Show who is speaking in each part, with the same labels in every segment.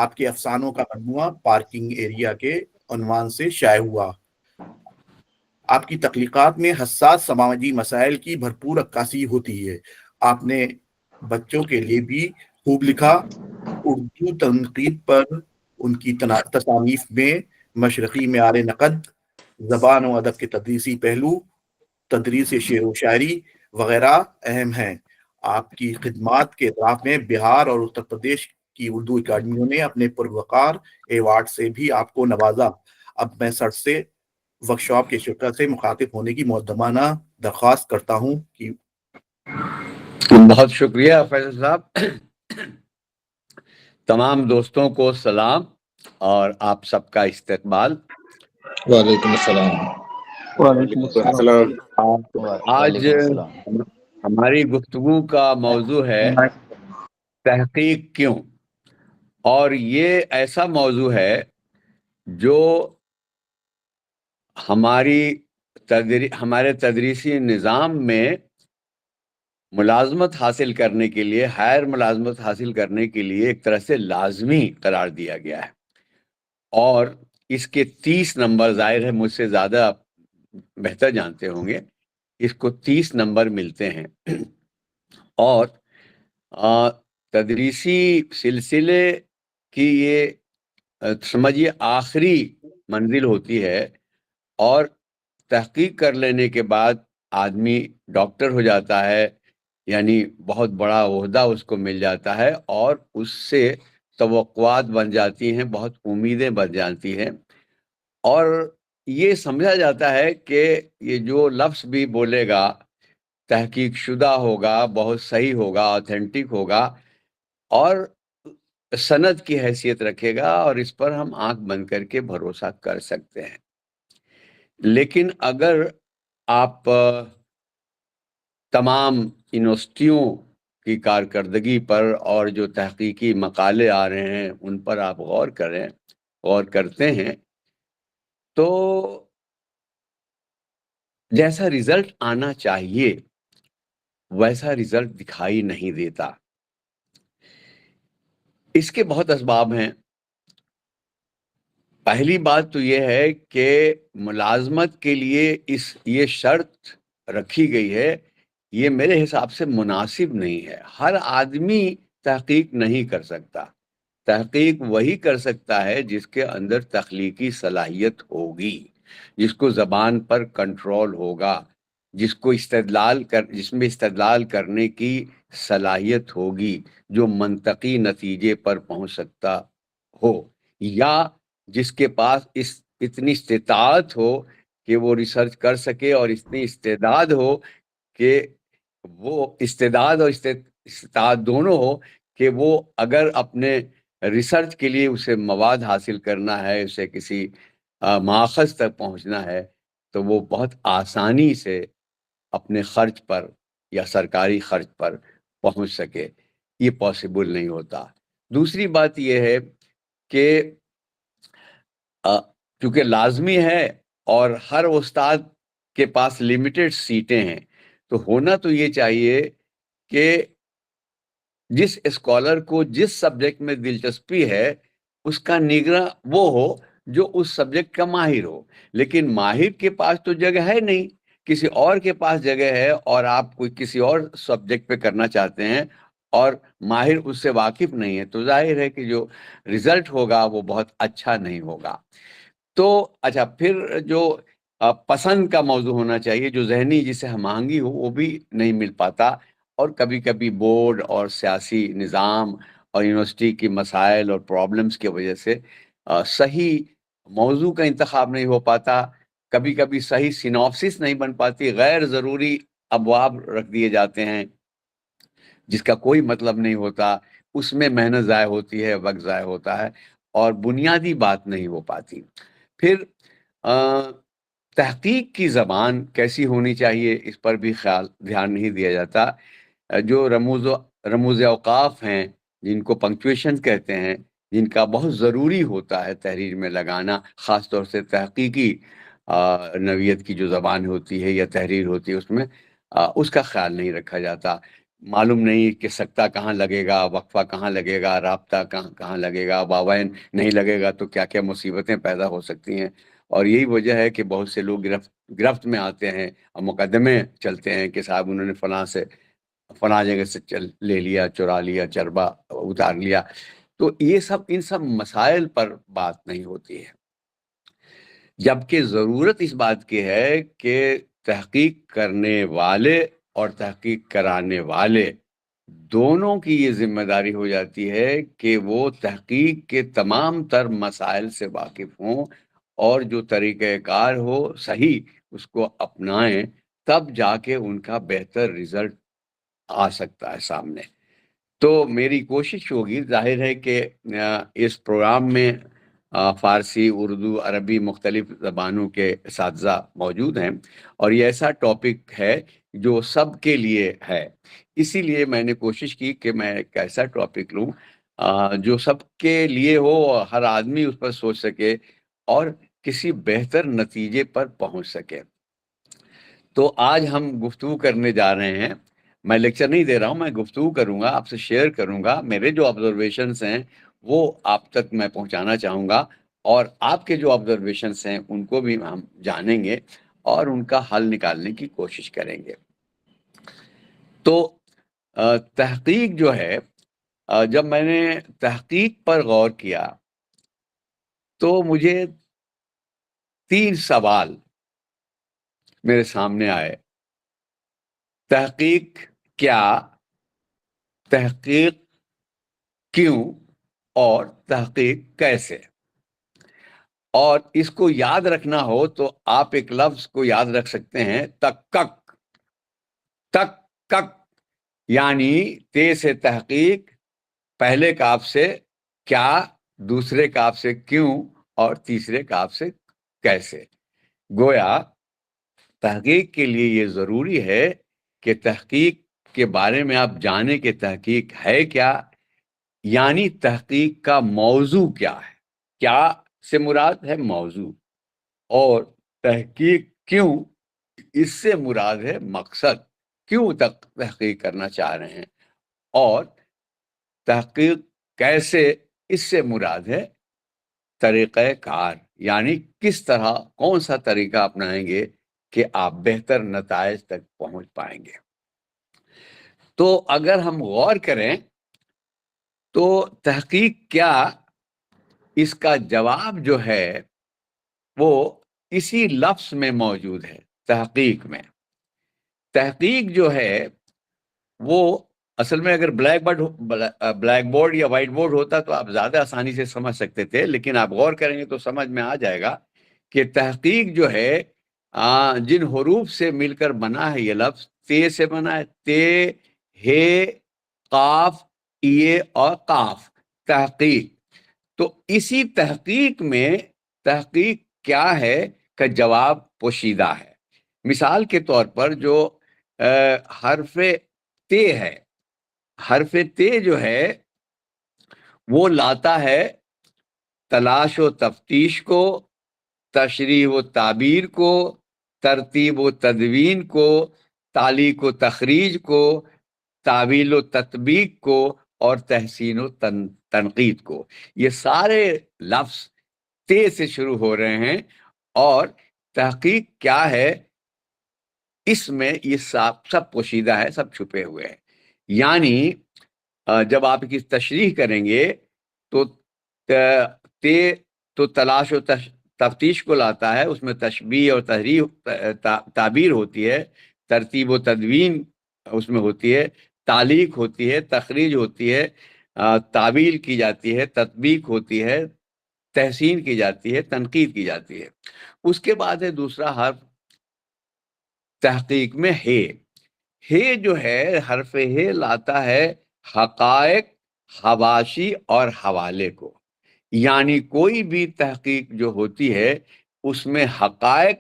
Speaker 1: آپ کے افسانوں کا مجموعہ پارکنگ ایریا کے عنوان سے شائع ہوا۔ آپ کی تخلیقات میں حساس سماجی مسائل کی بھرپور عکاسی ہوتی ہے۔ آپ نے بچوں کے لیے بھی خوب لکھا۔ اردو تنقید پر ان کی تصانیف میں مشرقی معیار نقد، زبان و ادب کے تدریسی پہلو، تدریس شعر و شاعری وغیرہ اہم ہیں۔ آپ کی خدمات کے اعتراف میں بہار اور اتر پردیش کی اردو اکیڈمیوں نے اپنے پروقار ایوارڈ سے بھی آپ کو نوازا۔ اب میں سر سے ورکشاپ کے شرکا سے مخاطب ہونے کی مقدمانہ درخواست کرتا ہوں کہ
Speaker 2: بہت شکریہ فیصل صاحب۔ تمام دوستوں کو سلام اور آپ سب کا استقبال۔
Speaker 3: وعلیکم السلام۔
Speaker 4: وعلیکم السلام۔
Speaker 2: آج ہماری گفتگو کا موضوع ہے تحقیق کیوں، اور یہ ایسا موضوع ہے جو ہمارے تدریسی نظام میں ملازمت حاصل کرنے کے لیے، ہائر ملازمت حاصل کرنے کے لیے ایک طرح سے لازمی قرار دیا گیا ہے، اور اس کے 30 نمبر، ظاہر ہے مجھ سے زیادہ بہتر جانتے ہوں گے، اس کو 30 نمبر ملتے ہیں، اور تدریسی سلسلے کی یہ سمجھیے آخری منزل ہوتی ہے، اور تحقیق کر لینے کے بعد آدمی ڈاکٹر ہو جاتا ہے، یعنی بہت بڑا عہدہ اس کو مل جاتا ہے، اور اس سے توقعات بن جاتی ہیں، بہت امیدیں بن جاتی ہیں، اور یہ سمجھا جاتا ہے کہ یہ جو لفظ بھی بولے گا تحقیق شدہ ہوگا، بہت صحیح ہوگا، آتھینٹک ہوگا، اور سند کی حیثیت رکھے گا، اور اس پر ہم آنکھ بند کر کے بھروسہ کر سکتے ہیں۔ لیکن اگر آپ تمام یونیورسٹیوں کی کارکردگی پر اور جو تحقیقی مقالے آ رہے ہیں ان پر آپ غور کرتے ہیں، تو جیسا رزلٹ آنا چاہیے ویسا رزلٹ دکھائی نہیں دیتا۔ اس کے بہت اسباب ہیں۔ پہلی بات تو یہ ہے کہ ملازمت کے لیے یہ شرط رکھی گئی ہے، یہ میرے حساب سے مناسب نہیں ہے۔ ہر آدمی تحقیق نہیں کر سکتا۔ تحقیق وہی کر سکتا ہے جس کے اندر تخلیقی صلاحیت ہوگی، جس کو زبان پر کنٹرول ہوگا، جس میں استدلال کرنے کی صلاحیت ہوگی، جو منطقی نتیجے پر پہنچ سکتا ہو، یا جس کے پاس اتنی استطاعت ہو کہ وہ ریسرچ کر سکے، اور اتنی استعداد ہو کہ وہ استعداد اور استطاعت دونوں ہو کہ وہ اگر اپنے ریسرچ کے لیے اسے مواد حاصل کرنا ہے، اسے کسی ماخذ تک پہنچنا ہے، تو وہ بہت آسانی سے اپنے خرچ پر یا سرکاری خرچ پر پہنچ سکے۔ یہ پاسبل نہیں ہوتا۔ دوسری بات یہ ہے کہ چونکہ لازمی ہے اور ہر استاد کے پاس لمیٹڈ سیٹیں ہیں، تو ہونا تو یہ چاہیے کہ جس اسکالر کو جس سبجیکٹ میں دلچسپی ہے اس کا نگراں وہ ہو جو اس سبجیکٹ کا ماہر ہو۔ لیکن ماہر کے پاس تو جگہ ہے نہیں، کسی اور کے پاس جگہ ہے، اور آپ کوئی کسی اور سبجیکٹ پہ کرنا چاہتے ہیں اور ماہر اس سے واقف نہیں ہے، تو ظاہر ہے کہ جو رزلٹ ہوگا وہ بہت اچھا نہیں ہوگا۔ تو اچھا، پھر جو پسند کا موضوع ہونا چاہیے، جو ذہنی جسے ہم آہنگی ہو، وہ بھی نہیں مل پاتا، اور کبھی کبھی بورڈ اور سیاسی نظام اور یونیورسٹی کی مسائل اور پرابلمز کی وجہ سے صحیح موضوع کا انتخاب نہیں ہو پاتا، کبھی کبھی صحیح سینوپسس نہیں بن پاتی، غیر ضروری ابواب رکھ دیے جاتے ہیں جس کا کوئی مطلب نہیں ہوتا، اس میں محنت ضائع ہوتی ہے، وقت ضائع ہوتا ہے، اور بنیادی بات نہیں ہو پاتی۔ پھر تحقیق کی زبان کیسی ہونی چاہیے، اس پر بھی دھیان نہیں دیا جاتا۔ جو رموز اوقاف ہیں، جن کو پنکچویشن کہتے ہیں، جن کا بہت ضروری ہوتا ہے تحریر میں لگانا، خاص طور سے تحقیقی نوعیت کی جو زبان ہوتی ہے یا تحریر ہوتی ہے، اس میں اس کا خیال نہیں رکھا جاتا۔ معلوم نہیں کہ سکتہ کہاں لگے گا، وقفہ کہاں لگے گا، رابطہ کہاں لگے گا، بابین نہیں لگے گا تو کیا کیا مصیبتیں پیدا ہو سکتی ہیں. اور یہی وجہ ہے کہ بہت سے لوگ گرفت میں آتے ہیں اور مقدمے چلتے ہیں کہ صاحب انہوں نے فلاں جگہ سے لے لیا، چرا لیا، چربا اتار لیا. تو یہ ان سب مسائل پر بات نہیں ہوتی ہے، جبکہ ضرورت اس بات کی ہے کہ تحقیق کرنے والے اور تحقیق کرانے والے دونوں کی یہ ذمہ داری ہو جاتی ہے کہ وہ تحقیق کے تمام تر مسائل سے واقف ہوں اور جو طریقہ کار ہو صحیح اس کو اپنائیں، تب جا کے ان کا بہتر رزلٹ آ سکتا ہے سامنے. تو میری کوشش ہوگی، ظاہر ہے کہ اس پروگرام میں فارسی، اردو، عربی مختلف زبانوں کے اساتذہ موجود ہیں اور یہ ایسا ٹاپک ہے جو سب کے لیے ہے. اسی لیے میں نے کوشش کی کہ میں ایک ایسا ٹاپک لوں جو سب کے لیے ہو، ہر آدمی اس پر سوچ سکے اور کسی بہتر نتیجے پر پہنچ سکے. تو آج ہم گفتگو کرنے جا رہے ہیں. میں لیکچر نہیں دے رہا ہوں، میں گفتگو کروں گا، آپ سے شیئر کروں گا. میرے جو آبزرویشنس ہیں وہ آپ تک میں پہنچانا چاہوں گا اور آپ کے جو آبزرویشنس ہیں ان کو بھی ہم جانیں گے اور ان کا حل نکالنے کی کوشش کریں گے. تو تحقیق جو ہے، جب میں نے تحقیق پر غور کیا تو مجھے 3 سوال میرے سامنے آئے. تحقیق کیا، تحقیق کیوں اور تحقیق کیسے. اور اس کو یاد رکھنا ہو تو آپ ایک لفظ کو یاد رکھ سکتے ہیں، تحقق. تحقق یعنی تے سے تحقیق، پہلے کاف سے کیا، دوسرے کاف سے کیوں اور تیسرے کاف سے کیسے. گویا تحقیق کے لیے یہ ضروری ہے کہ تحقیق کے بارے میں آپ جانیں کہ تحقیق ہے کیا، یعنی تحقیق کا موضوع کیا ہے. کیا سے مراد ہے موضوع، اور تحقیق کیوں، اس سے مراد ہے مقصد، کیوں تحقیق کرنا چاہ رہے ہیں. اور تحقیق کیسے، اس سے مراد ہے طریقہ کار، یعنی کس طرح، کون سا طریقہ اپنائیں گے کہ آپ بہتر نتائج تک پہنچ پائیں گے. تو اگر ہم غور کریں تو تحقیق کیا، اس کا جواب جو ہے وہ اسی لفظ میں موجود ہے. تحقیق میں، تحقیق جو ہے وہ اصل میں اگر بلیک بورڈ یا وائٹ بورڈ ہوتا تو آپ زیادہ آسانی سے سمجھ سکتے تھے، لیکن آپ غور کریں گے تو سمجھ میں آ جائے گا کہ تحقیق جو ہے جن حروف سے مل کر بنا ہے یہ لفظ، تے سے بنا ہے، تے، ہے، قاف، ایے اور قاف. تحقیق. تو اسی تحقیق میں تحقیق کیا ہے کا جواب پوشیدہ ہے. مثال کے طور پر جو حرف تے ہے، حرف تے جو ہے وہ لاتا ہے تلاش و تفتیش کو، تشریح و تعبیر کو، ترتیب و تدوین کو، تعلیق و تخریج کو، تعویل و تطبیق کو اور تحسین و تنقید کو. یہ سارے لفظ تے سے شروع ہو رہے ہیں اور تحقیق کیا ہے اس میں یہ سب پوشیدہ ہے، سب چھپے ہوئے ہیں. یعنی جب آپ کی تشریح کریں گے تو تے تو تلاش و تفتیش کو لاتا ہے، اس میں تشبیہ اور تعبیر ہوتی ہے، ترتیب و تدوین اس میں ہوتی ہے، تعلیق ہوتی ہے، تخریج ہوتی ہے، تعویل کی جاتی ہے، تطبیق ہوتی ہے، تحسین کی جاتی ہے، تنقید کی جاتی ہے. اس کے بعد ہے دوسرا حرف تحقیق میں ہے جو ہے، حرف ہے لاتا ہے حقائق، حواشی اور حوالے کو. یعنی کوئی بھی تحقیق جو ہوتی ہے اس میں حقائق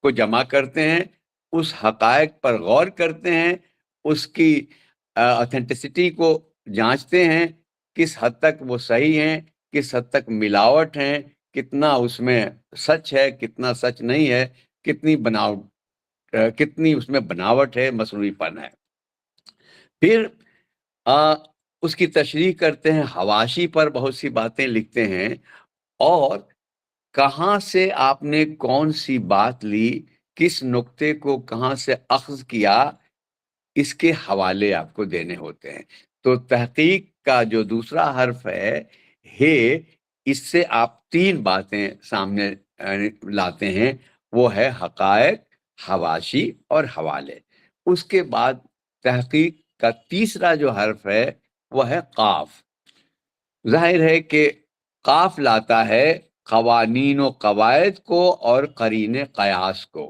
Speaker 2: کو جمع کرتے ہیں، اس حقائق پر غور کرتے ہیں، اس کی اوتھینٹسٹی کو جانچتے ہیں، کس حد تک وہ صحیح ہیں، کس حد تک ملاوٹ ہیں، کتنا اس میں سچ ہے، کتنا سچ نہیں ہے، کتنی اس میں بناوٹ ہے، مصنوعی پن ہے. پھر اس کی تشریح کرتے ہیں، حواشی پر بہت سی باتیں لکھتے ہیں، اور کہاں سے آپ نے کون سی بات لی، کس نقطے کو کہاں سے اخذ کیا، اس کے حوالے آپ کو دینے ہوتے ہیں۔ تو تحقیق کا جو دوسرا حرف ہے اس سے آپ 3 باتیں سامنے لاتے ہیں، وہ ہے حقائق، حواشی اور حوالے۔ اس کے بعد تحقیق کا تیسرا جو حرف ہے وہ ہے قاف۔ ظاہر ہے کہ قاف لاتا ہے قوانین و قواعد کو اور قرین قیاس کو،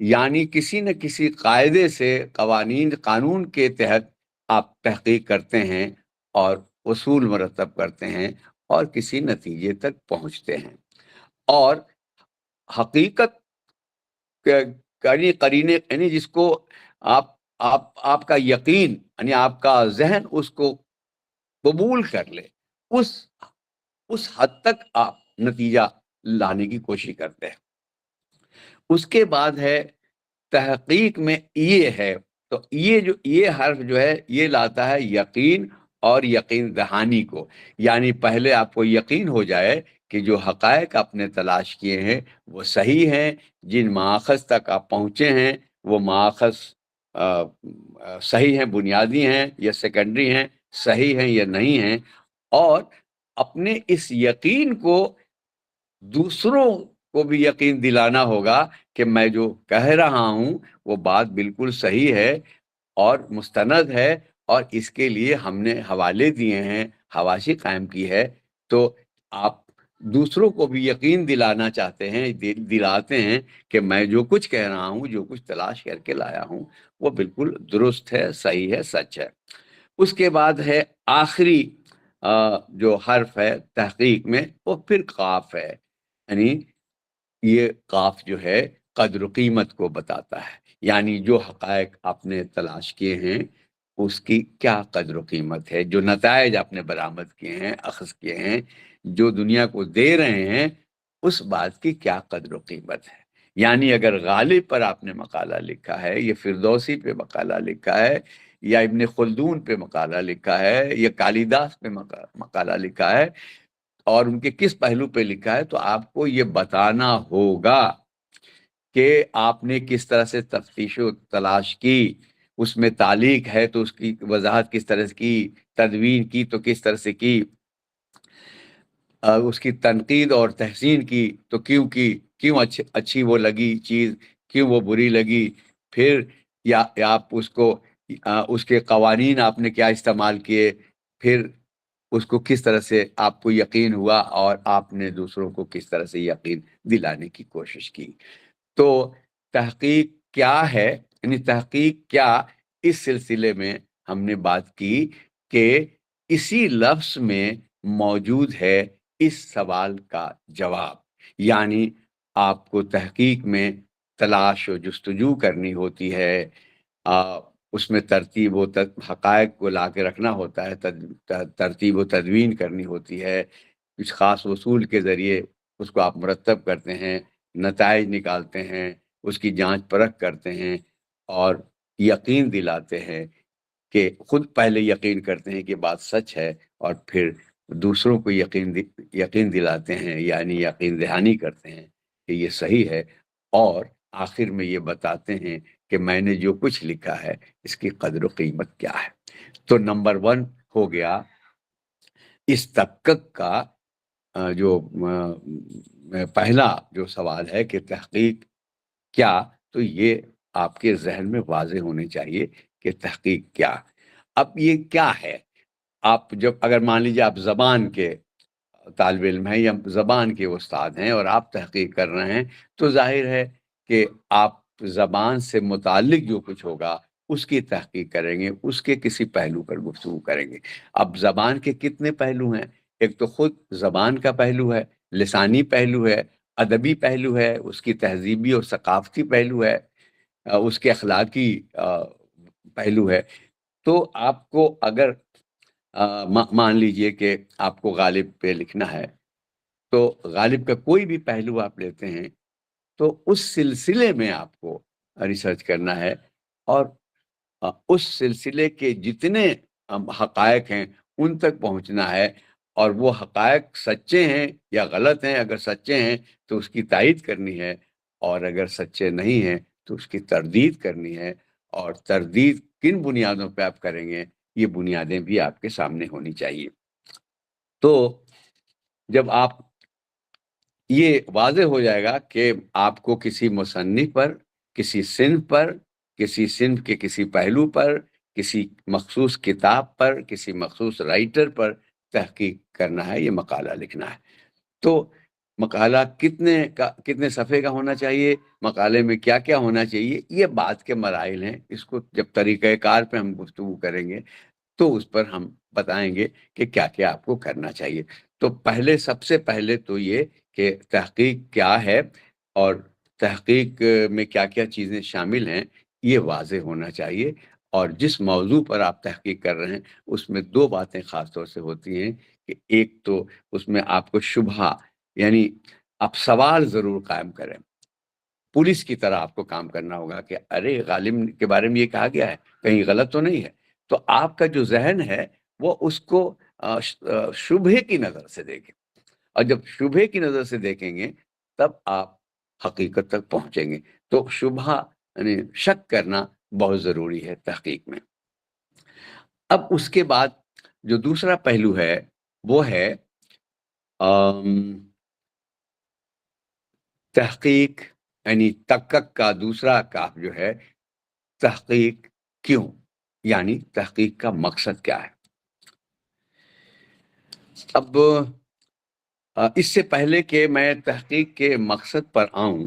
Speaker 2: یعنی کسی نہ کسی قاعدے سے قانون کے تحت آپ تحقیق کرتے ہیں اور اصول مرتب کرتے ہیں اور کسی نتیجے تک پہنچتے ہیں، اور حقیقت قرینے یعنی جس کو آپ کا یقین، یعنی آپ کا ذہن اس کو قبول کر لے، اس حد تک آپ نتیجہ لانے کی کوشش کرتے ہیں۔ اس کے بعد ہے تحقیق میں یہ ہے، تو یہ حرف جو ہے یہ لاتا ہے یقین اور یقین دہانی کو، یعنی پہلے آپ کو یقین ہو جائے کہ جو حقائق آپ نے تلاش کیے ہیں وہ صحیح ہیں، جن مآخذ تک آپ پہنچے ہیں وہ مآخذ صحیح ہیں، بنیادی ہیں یا سیکنڈری ہیں، صحیح ہیں یا نہیں ہیں، اور اپنے اس یقین کو دوسروں کو بھی یقین دلانا ہوگا کہ میں جو کہہ رہا ہوں وہ بات بالکل صحیح ہے اور مستند ہے، اور اس کے لیے ہم نے حوالے دیے ہیں، حواشی قائم کی ہے۔ تو آپ دوسروں کو بھی یقین دلانا چاہتے ہیں، دلاتے ہیں کہ میں جو کچھ کہہ رہا ہوں، جو کچھ تلاش کر کے لایا ہوں وہ بالکل درست ہے، صحیح ہے، سچ ہے۔ اس کے بعد ہے آخری جو حرف ہے تحقیق میں، وہ پھر قاف ہے، یعنی یہ قاف جو ہے قدر و قیمت کو بتاتا ہے، یعنی جو حقائق آپ نے تلاش کیے ہیں اس کی کیا قدر و قیمت ہے، جو نتائج آپ نے برآمد کیے ہیں، اخذ کیے ہیں، جو دنیا کو دے رہے ہیں، اس بات کی کیا قدر و قیمت ہے۔ یعنی اگر غالب پر آپ نے مقالہ لکھا ہے، یا فردوسی پہ مقالہ لکھا ہے، یا ابن خلدون پہ مقالہ لکھا ہے، یا کالیداس پہ مقالہ لکھا ہے، اور ان کے کس پہلو پہ لکھا ہے، تو آپ کو یہ بتانا ہوگا کہ آپ نے کس طرح سے تفتیش و تلاش کی، اس میں تعلیق ہے تو اس کی وضاحت کس طرح سے کی، تدوین کی تو کس طرح سے کی، اس کی تنقید اور تحسین کی تو کیوں اچھی وہ لگی چیز، کیوں وہ بری لگی، پھر یا آپ اس کو اس کے قوانین آپ نے کیا استعمال کیے، پھر اس کو کس طرح سے آپ کو یقین ہوا اور آپ نے دوسروں کو کس طرح سے یقین دلانے کی کوشش کی۔ تو تحقیق کیا ہے، یعنی تحقیق کیا، اس سلسلے میں ہم نے بات کی کہ اسی لفظ میں موجود ہے اس سوال کا جواب، یعنی آپ کو تحقیق میں تلاش و جستجو کرنی ہوتی ہے، اس میں ترتیب و حقائق کو لا کے رکھنا ہوتا ہے، ترتیب و تدوین کرنی ہوتی ہے، کچھ خاص اصول کے ذریعے اس کو آپ مرتب کرتے ہیں، نتائج نکالتے ہیں، اس کی جانچ پرکھ کرتے ہیں، اور یقین دلاتے ہیں کہ خود پہلے یقین کرتے ہیں کہ بات سچ ہے، اور پھر دوسروں کو یقین دلاتے ہیں، یعنی یقین دہانی کرتے ہیں کہ یہ صحیح ہے، اور آخر میں یہ بتاتے ہیں کہ میں نے جو کچھ لکھا ہے اس کی قدر و قیمت کیا ہے۔ تو نمبر 1 ہو گیا اس تحقیق کا جو پہلا جو سوال ہے کہ تحقیق کیا، تو یہ آپ کے ذہن میں واضح ہونے چاہیے کہ تحقیق کیا۔ اب یہ کیا ہے، آپ جب اگر مان لیجیے آپ زبان کے طالب علم ہیں یا زبان کے استاد ہیں اور آپ تحقیق کر رہے ہیں، تو ظاہر ہے کہ آپ زبان سے متعلق جو کچھ ہوگا اس کی تحقیق کریں گے، اس کے کسی پہلو پر گفتگو کریں گے۔ اب زبان کے کتنے پہلو ہیں، ایک تو خود زبان کا پہلو ہے، لسانی پہلو ہے، ادبی پہلو ہے، اس کی تہذیبی اور ثقافتی پہلو ہے، اس کے اخلاقی پہلو ہے۔ تو آپ کو اگر مان لیجئے کہ آپ کو غالب پہ لکھنا ہے، تو غالب کا کوئی بھی پہلو آپ لیتے ہیں تو اس سلسلے میں آپ کو ریسرچ کرنا ہے، اور اس سلسلے کے جتنے حقائق ہیں ان تک پہنچنا ہے، اور وہ حقائق سچے ہیں یا غلط ہیں، اگر سچے ہیں تو اس کی تائید کرنی ہے، اور اگر سچے نہیں ہیں تو اس کی تردید کرنی ہے، اور تردید کن بنیادوں پہ آپ کریں گے یہ بنیادیں بھی آپ کے سامنے ہونی چاہیے۔ تو جب آپ یہ واضح ہو جائے گا کہ آپ کو کسی مصنف پر، کسی صنف پر، کسی صنف کے کسی پہلو پر، کسی مخصوص کتاب پر، کسی مخصوص رائٹر پر تحقیق کرنا ہے، یہ مقالہ لکھنا ہے، تو مقالہ کتنے صفحے کا ہونا چاہیے، مقالے میں کیا کیا ہونا چاہیے، یہ بات کے مراحل ہیں۔ اس کو جب طریقہ کار پہ ہم گفتگو کریں گے تو اس پر ہم بتائیں گے کہ کیا کیا آپ کو کرنا چاہیے۔ تو سب سے پہلے تو یہ کہ تحقیق کیا ہے اور تحقیق میں کیا کیا چیزیں شامل ہیں یہ واضح ہونا چاہیے، اور جس موضوع پر آپ تحقیق کر رہے ہیں اس میں دو باتیں خاص طور سے ہوتی ہیں کہ ایک تو اس میں آپ کو شبہہ، یعنی آپ سوال ضرور قائم کریں، پولیس کی طرح آپ کو کام کرنا ہوگا کہ ارے غالب کے بارے میں یہ کہا گیا ہے، کہیں غلط تو نہیں ہے، تو آپ کا جو ذہن ہے وہ اس کو شبہے کی نظر سے دیکھیں، اور جب شبہے کی نظر سے دیکھیں گے تب آپ حقیقت تک پہنچیں گے۔ تو شبہہ یعنی شک کرنا بہت ضروری ہے تحقیق میں۔ اب اس کے بعد جو دوسرا پہلو ہے وہ ہے تحقیق، یعنی تحقیق کا دوسرا کاف جو ہے تحقیق کیوں، یعنی تحقیق کا مقصد کیا ہے۔ اب اس سے پہلے کہ میں تحقیق کے مقصد پر آؤں،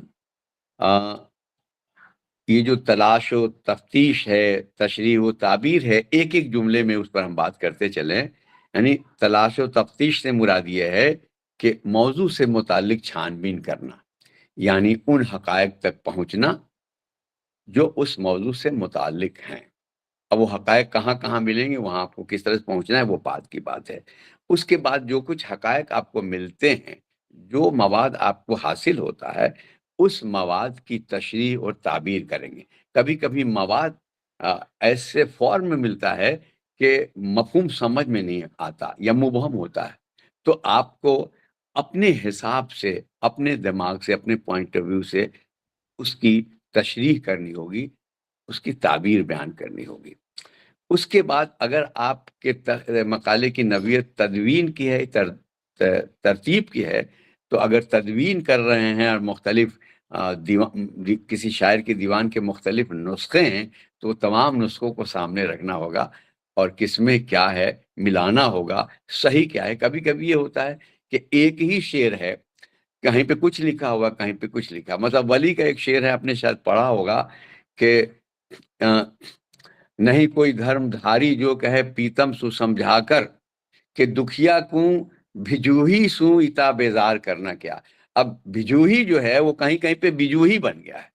Speaker 2: یہ جو تلاش و تفتیش ہے، تشریح و تعبیر ہے، ایک ایک جملے میں اس پر ہم بات کرتے چلیں۔ یعنی تلاش و تفتیش سے مراد یہ ہے کہ موضوع سے متعلق چھان بین کرنا، یعنی ان حقائق تک پہنچنا جو اس موضوع سے متعلق ہیں۔ اب وہ حقائق کہاں کہاں ملیں گے، وہاں آپ کو کس طرح سے پہنچنا ہے، وہ بات کی بات ہے۔ اس کے بعد جو کچھ حقائق آپ کو ملتے ہیں، جو مواد آپ کو حاصل ہوتا ہے، اس مواد کی تشریح اور تعبیر کریں گے۔ کبھی کبھی مواد ایسے فارم میں ملتا ہے کہ مفہوم سمجھ میں نہیں آتا یا مبہم ہوتا ہے، تو آپ کو اپنے حساب سے، اپنے دماغ سے، اپنے پوائنٹ آف ویو سے اس کی تشریح کرنی ہوگی، اس کی تعبیر بیان کرنی ہوگی۔ اس کے بعد اگر آپ کے مقالے کی نوعیت تدوین کی ہے، ترتیب کی ہے، تو اگر تدوین کر رہے ہیں اور مختلف کسی شاعر کے دیوان کے مختلف نسخے ہیں تو تمام نسخوں کو سامنے رکھنا ہوگا، اور کس میں کیا ہے ملانا ہوگا، صحیح کیا ہے۔ کبھی کبھی یہ ہوتا ہے کہ ایک ہی شعر ہے، کہیں پہ کچھ لکھا ہوگا، کہیں پہ کچھ لکھا، مطلب ولی کا ایک شعر ہے، آپ نے شاید پڑھا ہوگا کہ نہیں کوئی دھرم دھاری جو کہے پیتم سو سمجھا کر، کہ دکھیا کو بھجوہی سو اتا بیزار کرنا کیا۔ اب بھجوہی جو ہے وہ کہیں کہیں پہ بجوہی بن گیا ہے،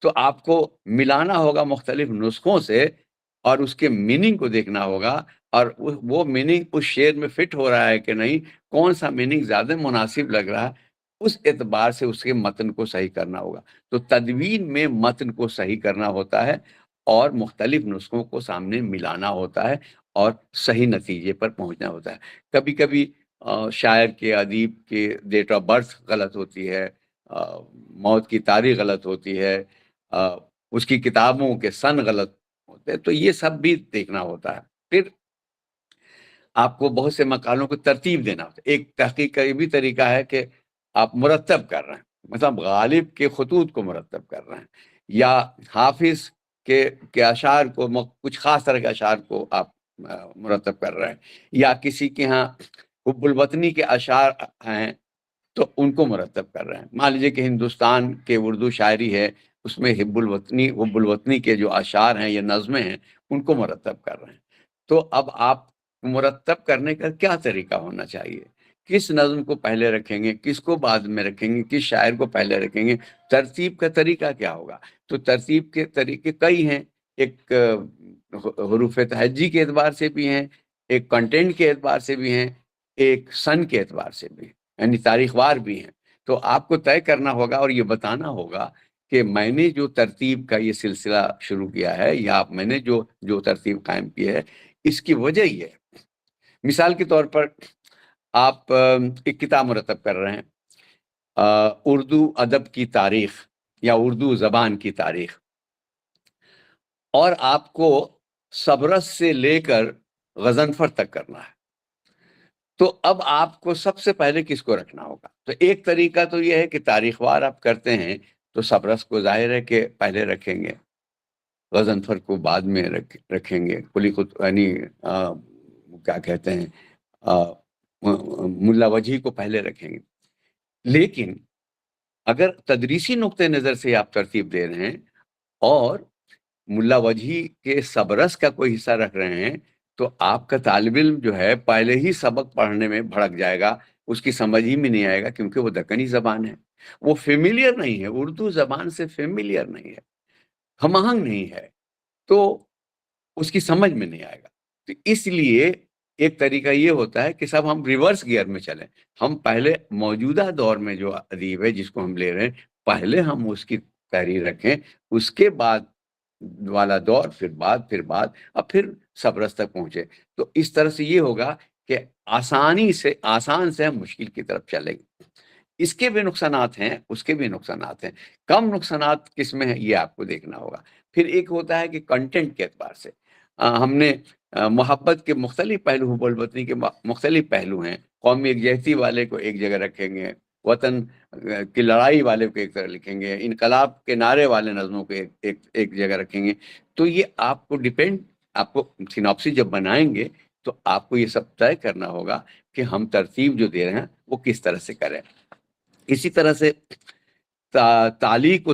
Speaker 2: تو آپ کو ملانا ہوگا مختلف نسخوں سے، اور اس کے میننگ کو دیکھنا ہوگا، اور وہ میننگ اس شعر میں فٹ ہو رہا ہے کہ نہیں، کون سا میننگ زیادہ مناسب لگ رہا ہے، اس اعتبار سے اس کے متن کو صحیح کرنا ہوگا۔ تو تدوین میں متن کو صحیح کرنا ہوتا ہے اور مختلف نسخوں کو سامنے ملانا ہوتا ہے اور صحیح نتیجے پر پہنچنا ہوتا ہے۔ کبھی کبھی شاعر کے، ادیب کے ڈیٹ آف برتھ غلط ہوتی ہے، موت کی تاریخ غلط ہوتی ہے، اس کی کتابوں کے سن غلط ہوتے ہیں، تو یہ سب بھی دیکھنا ہوتا ہے۔ پھر آپ کو بہت سے مقالوں کو ترتیب دینا ہوتا ہے۔ ایک تحقیق کا یہ بھی طریقہ ہے کہ آپ مرتب کر رہے ہیں، مطلب غالب کے خطوط کو مرتب کر رہے ہیں، یا حافظ کے اشعار کو، کچھ خاص طرح کے اشعار کو آپ مرتب کر رہے ہیں، یا کسی کے ہاں حب الوطنی کے اشعار ہیں تو ان کو مرتب کر رہے ہیں۔ مان لیجیے کہ ہندوستان کے اردو شاعری ہے، اس میں حب الوطنی کے جو اشعار ہیں یا نظمیں ہیں ان کو مرتب کر رہے ہیں۔ تو اب آپ مرتب کرنے کا کیا طریقہ ہونا چاہیے، کس نظم کو پہلے رکھیں گے، کس کو بعد میں رکھیں گے، کس شاعر کو پہلے رکھیں گے، ترتیب کا طریقہ کیا ہوگا۔ تو ترتیب کے طریقے کئی ہیں، ایک حروف تہجی کے اعتبار سے بھی ہیں، ایک کنٹینٹ کے اعتبار سے بھی ہیں، ایک سن کے اعتبار سے بھی ہیں، یعنی تاریخ وار بھی ہیں۔ تو آپ کو طے کرنا ہوگا اور یہ بتانا ہوگا کہ میں نے جو ترتیب کا یہ سلسلہ شروع کیا ہے یا میں نے جو ترتیب قائم کی ہے اس کی وجہ یہ ہے. مثال کے طور پر آپ ایک کتاب مرتب کر رہے ہیں اردو ادب کی تاریخ یا اردو زبان کی تاریخ، اور آپ کو سبرس سے لے کر غضنفر تک کرنا ہے، تو اب آپ کو سب سے پہلے کس کو رکھنا ہوگا؟ تو ایک طریقہ تو یہ ہے کہ تاریخ وار آپ کرتے ہیں تو سبرس کو ظاہر ہے کہ پہلے رکھیں گے، غضنفر کو بعد میں رکھیں گے، قلی یعنی کیا کہتے ہیں ملا وجہی کو پہلے رکھیں گے. لیکن اگر تدریسی نقطہ نظر سے آپ ترتیب دے رہے ہیں اور ملا وجہی کے سبرس کا کوئی حصہ رکھ رہے ہیں تو آپ کا طالب علم جو ہے پہلے ہی سبق پڑھنے میں بھڑک جائے گا، اس کی سمجھ ہی میں نہیں آئے گا، کیونکہ وہ دکنی زبان ہے، وہ فیملیئر نہیں ہے، اردو زبان سے فیملیئر نہیں ہے، ہم آہنگ نہیں ہے، تو اس کی سمجھ میں نہیں آئے گا. تو اس لیے ایک طریقہ یہ ہوتا ہے کہ سب ہم ریورس گیئر میں چلیں، ہم پہلے موجودہ دور میں جو ادیب ہے جس کو ہم لے رہے ہیں پہلے ہم اس کی تحریر رکھیں، اس کے بعد والا دور، پھر بعد اب پھر سبرس تک پہنچے. تو اس طرح سے یہ ہوگا کہ آسان سے ہم مشکل کی طرف چلیں گے. اس کے بھی نقصانات ہیں، اس کے بھی نقصانات ہیں. کم نقصانات کس میں ہیں یہ آپ کو دیکھنا ہوگا. پھر ایک ہوتا ہے کہ کنٹینٹ کے اعتبار سے ہم نے محبت کے مختلف پہلو، حب الوطنی کے مختلف پہلو ہیں. قومی یکجہتی والے کو ایک جگہ رکھیں گے، وطن کی لڑائی والے کو ایک طرح لکھیں گے، انقلاب کے نعرے والے نظموں کو ایک جگہ رکھیں گے. تو یہ آپ کو آپ کو سیناپسی جب بنائیں گے تو آپ کو یہ سب طے کرنا ہوگا کہ ہم ترتیب جو دے رہے ہیں وہ کس طرح سے کریں. اسی طرح سے تعلیق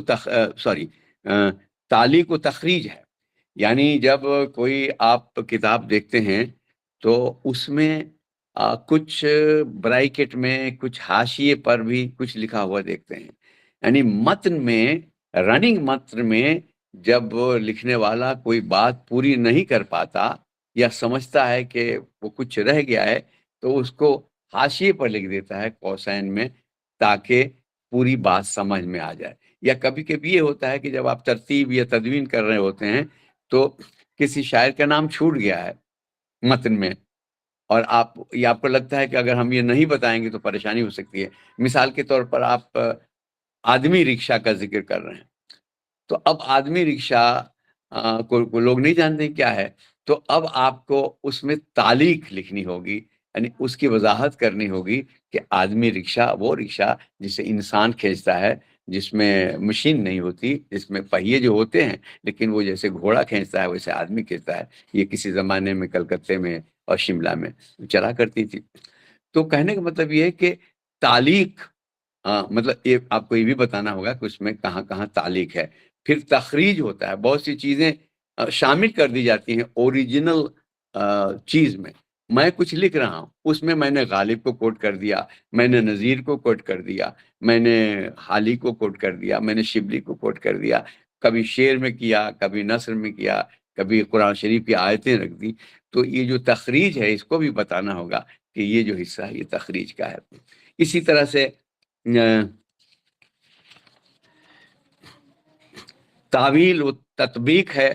Speaker 2: و تخریج ہے. یعنی جب کوئی آپ کتاب دیکھتے ہیں تو اس میں کچھ برائکٹ میں، کچھ حاشیے پر بھی کچھ لکھا ہوا دیکھتے ہیں. یعنی متن میں، رننگ متن میں جب لکھنے والا کوئی بات پوری نہیں کر پاتا یا سمجھتا ہے کہ وہ کچھ رہ گیا ہے تو اس کو حاشیے پر لکھ دیتا ہے کوسین میں، تاکہ پوری بات سمجھ میں آ جائے. یا کبھی کبھی یہ ہوتا ہے کہ جب آپ ترتیب یا تدوین کر رہے ہوتے ہیں تو کسی شاعر کا نام چھوٹ گیا ہے متن میں، اور آپ کو لگتا ہے کہ اگر ہم یہ نہیں بتائیں گے تو پریشانی ہو سکتی ہے. مثال کے طور پر آپ آدمی رکشہ کا ذکر کر رہے ہیں، تو اب آدمی رکشہ کو لوگ نہیں جانتے کیا ہے، تو اب آپ کو اس میں تعلیق لکھنی ہوگی، یعنی اس کی وضاحت کرنی ہوگی کہ آدمی رکشہ وہ رکشہ جسے انسان کھینچتا ہے، جس میں مشین نہیں ہوتی، جس میں پہیے جو ہوتے ہیں لیکن وہ جیسے گھوڑا کھینچتا ہے ویسے آدمی کھینچتا ہے. یہ کسی زمانے میں کلکتے میں اور شملہ میں چلا کرتی تھی. تو کہنے کا مطلب یہ ہے کہ تعلیق مطلب یہ آپ کو یہ بھی بتانا ہوگا کہ اس میں کہاں کہاں تعلیق ہے. پھر تخریج ہوتا ہے، بہت سی چیزیں شامل کر دی جاتی ہیں اوریجنل چیز میں. میں کچھ لکھ رہا ہوں، اس میں نے غالب کو کوٹ کر دیا، میں نے نذیر کو کوٹ کر دیا، میں نے حالی کو کوٹ کر دیا، میں نے شبلی کو کوٹ کر دیا، کبھی شعر میں کیا، کبھی نثر میں کیا، کبھی قرآن شریف کی آیتیں رکھ دی. تو یہ جو تخریج ہے اس کو بھی بتانا ہوگا کہ یہ جو حصہ ہے یہ تخریج کا ہے. اسی طرح سے تعویل و تطبیق ہے.